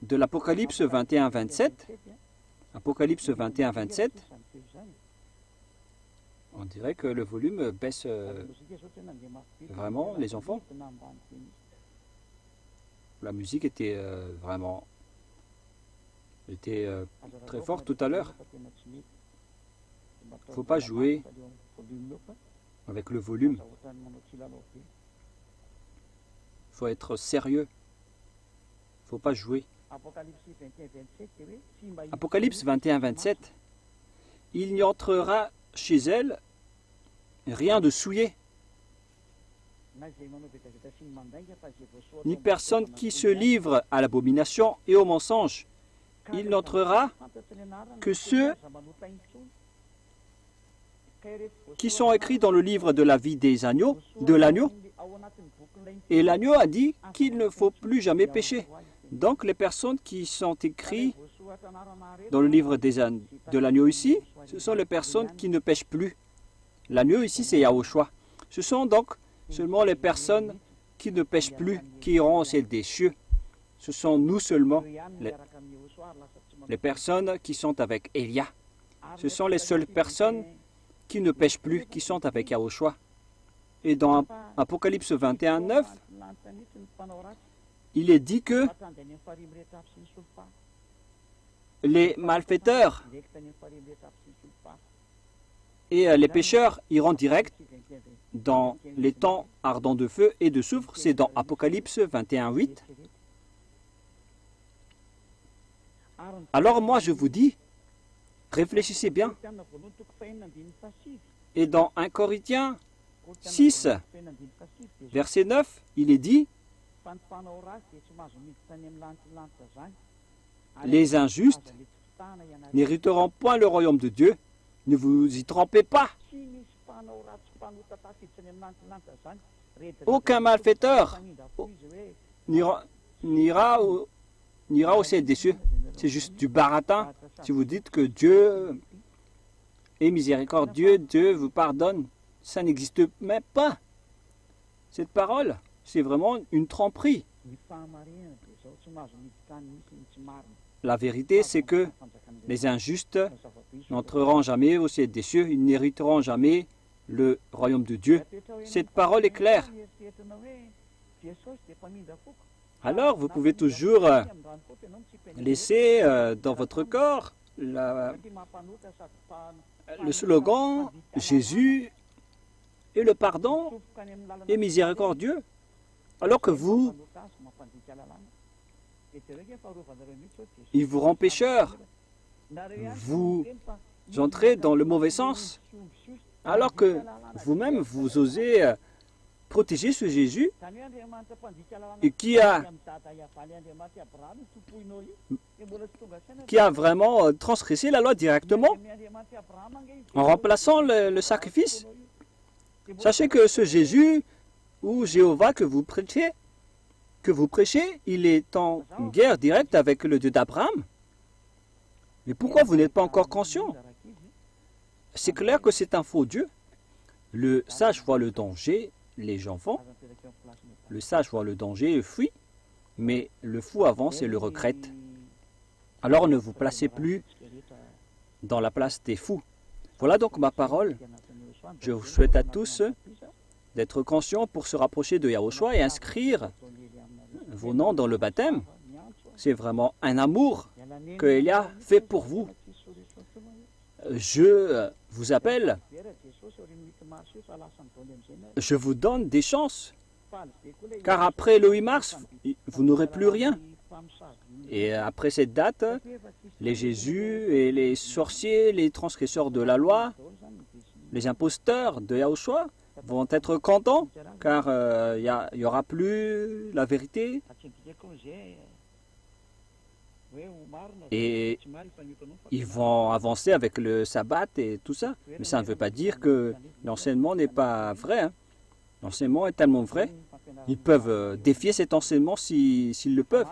de l'Apocalypse 21-27, Apocalypse 21-27, on dirait que le volume baisse vraiment, les enfants. La musique était vraiment très forte tout à l'heure. Il ne faut pas jouer avec le volume. Il faut être sérieux. Il ne faut pas jouer. Apocalypse 21-27. Il n'y entrera chez elle rien de souillé, ni personne qui se livre à l'abomination et au mensonge. Il n'entrera que ceux qui sont écrits dans le livre de la vie de l'agneau. Et l'agneau a dit qu'il ne faut plus jamais pécher. Donc les personnes qui sont écrites dans le livre de l'agneau ici, ce sont les personnes qui ne pêchent plus. L'agneau ici, c'est Yahushua. Ce sont donc seulement les personnes qui ne pêchent plus, qui iront au ciel des cieux. Ce sont nous seulement, les personnes qui sont avec Élia. Ce sont les seules personnes qui ne pêchent plus, qui sont avec Yahushua. Et dans Apocalypse 21-9, il est dit que les malfaiteurs et les pécheurs iront direct dans les temps ardents de feu et de soufre. C'est dans Apocalypse 21-8. Alors moi je vous dis, réfléchissez bien. Et dans 1 Corinthiens 6, verset 9, il est dit, les injustes n'hériteront point le royaume de Dieu. Ne vous y trompez pas. Aucun malfaiteur n'ira au ciel des cieux. C'est juste du baratin. Si vous dites que Dieu est miséricordieux, Dieu vous pardonne, ça n'existe même pas. Cette parole, c'est vraiment une tromperie. La vérité, c'est que les injustes n'entreront jamais au ciel des cieux, ils n'hériteront jamais le royaume de Dieu. Cette parole est claire. Alors, vous pouvez toujours laisser dans votre corps le slogan « Jésus est le pardon et miséricordieux ». Alors que il vous rend pécheur. Vous entrez dans le mauvais sens. Alors que vous-même, vous osez protéger ce Jésus et qui a vraiment transgressé la loi directement en remplaçant le sacrifice. Sachez que ce Jésus ou Jéhovah que vous prêchez, il est en guerre directe avec le Dieu d'Abraham. Mais pourquoi vous n'êtes pas encore conscient? C'est clair que c'est un faux Dieu. Le sage voit le danger, les enfants. Le sage voit le danger et fuit, mais le fou avance et le regrette. Alors ne vous placez plus dans la place des fous. Voilà donc ma parole. Je vous souhaite à tous d'être conscients pour se rapprocher de Yahushua et inscrire vos noms dans le baptême. C'est vraiment un amour que Elia fait pour vous. Je vous appelle, je vous donne des chances. Car après le 8 mars, vous n'aurez plus rien. Et après cette date, les Jésus et les sorciers, les transgresseurs de la loi, les imposteurs de Yahushua vont être contents car il n'y aura plus la vérité. Et ils vont avancer avec le sabbat et tout ça. Mais ça ne veut pas dire que l'enseignement n'est pas vrai. Hein. L'enseignement est tellement vrai. Ils peuvent défier cet enseignement s'ils le peuvent.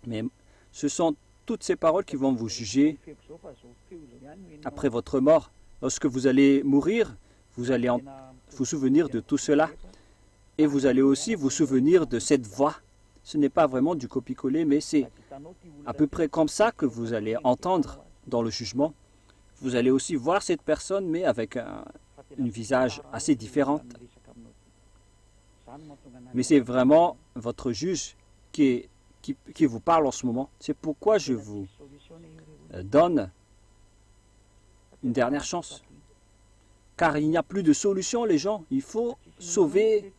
Mais ce sont toutes ces paroles qui vont vous juger après votre mort. Lorsque vous allez mourir, vous allez vous souvenir de tout cela. Et vous allez aussi vous souvenir de cette voix. Ce n'est pas vraiment du copier-coller, mais c'est à peu près comme ça que vous allez entendre dans le jugement. Vous allez aussi voir cette personne, mais avec un visage assez différent. Mais c'est vraiment votre juge qui vous parle en ce moment. C'est pourquoi je vous donne une dernière chance. Car il n'y a plus de solution, les gens. Il faut sauver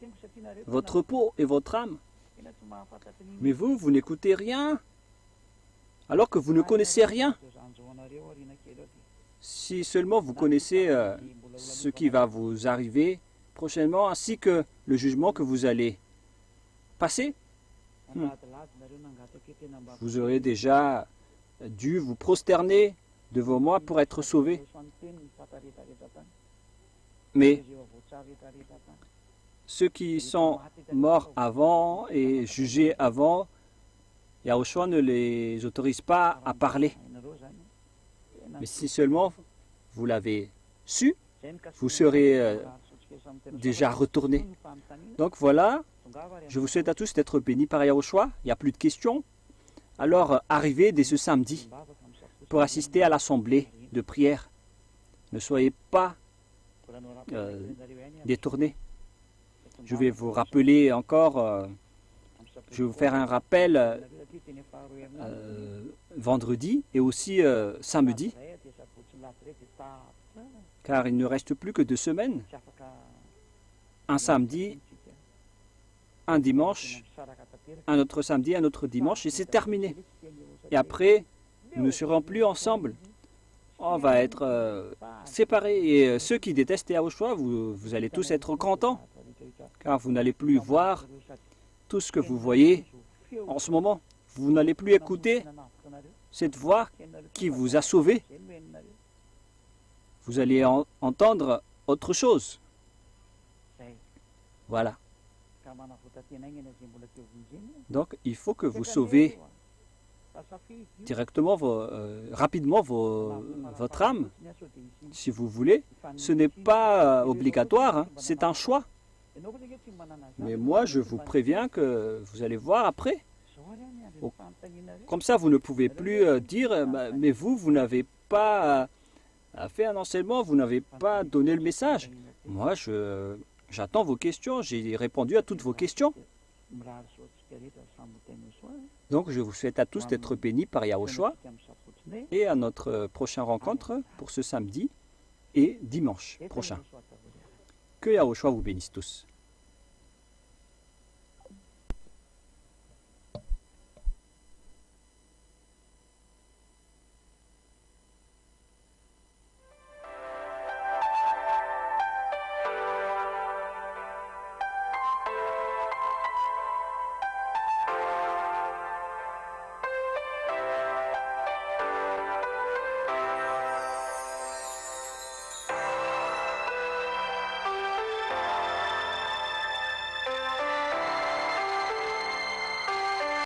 votre peau et votre âme. Mais vous n'écoutez rien, alors que vous ne connaissez rien. Si seulement vous connaissez ce qui va vous arriver prochainement, ainsi que le jugement que vous allez passer, vous aurez déjà dû vous prosterner devant moi pour être sauvé. Mais ceux qui sont morts avant et jugés avant, Yahushua ne les autorise pas à parler. Mais si seulement vous l'avez su, vous serez déjà retourné. Donc voilà, je vous souhaite à tous d'être bénis par Yahushua. Il n'y a plus de questions. Alors arrivez dès ce samedi pour assister à l'assemblée de prière. Ne soyez pas détournés. Je vais vous rappeler encore, je vais vous faire un rappel vendredi et aussi samedi, car il ne reste plus que 2 semaines. Un samedi, un dimanche, un autre samedi, un autre dimanche, et c'est terminé. Et après, nous ne serons plus ensemble. On va être séparés. Et ceux qui détestent Yahushua, vous allez tous être contents, car vous n'allez plus voir tout ce que vous voyez en ce moment. Vous n'allez plus écouter cette voix qui vous a sauvé. Vous allez entendre autre chose. Voilà. Donc, il faut que vous sauvez directement, rapidement votre âme, si vous voulez. Ce n'est pas obligatoire, hein, c'est un choix. Mais moi, je vous préviens que vous allez voir après. Comme ça, vous ne pouvez plus dire, mais vous n'avez pas fait un enseignement, vous n'avez pas donné le message. Moi, j'attends vos questions, j'ai répondu à toutes vos questions. Donc, je vous souhaite à tous d'être bénis par Yahushua et à notre prochaine rencontre pour ce samedi et dimanche prochain. Que Yahushua vous bénisse tous.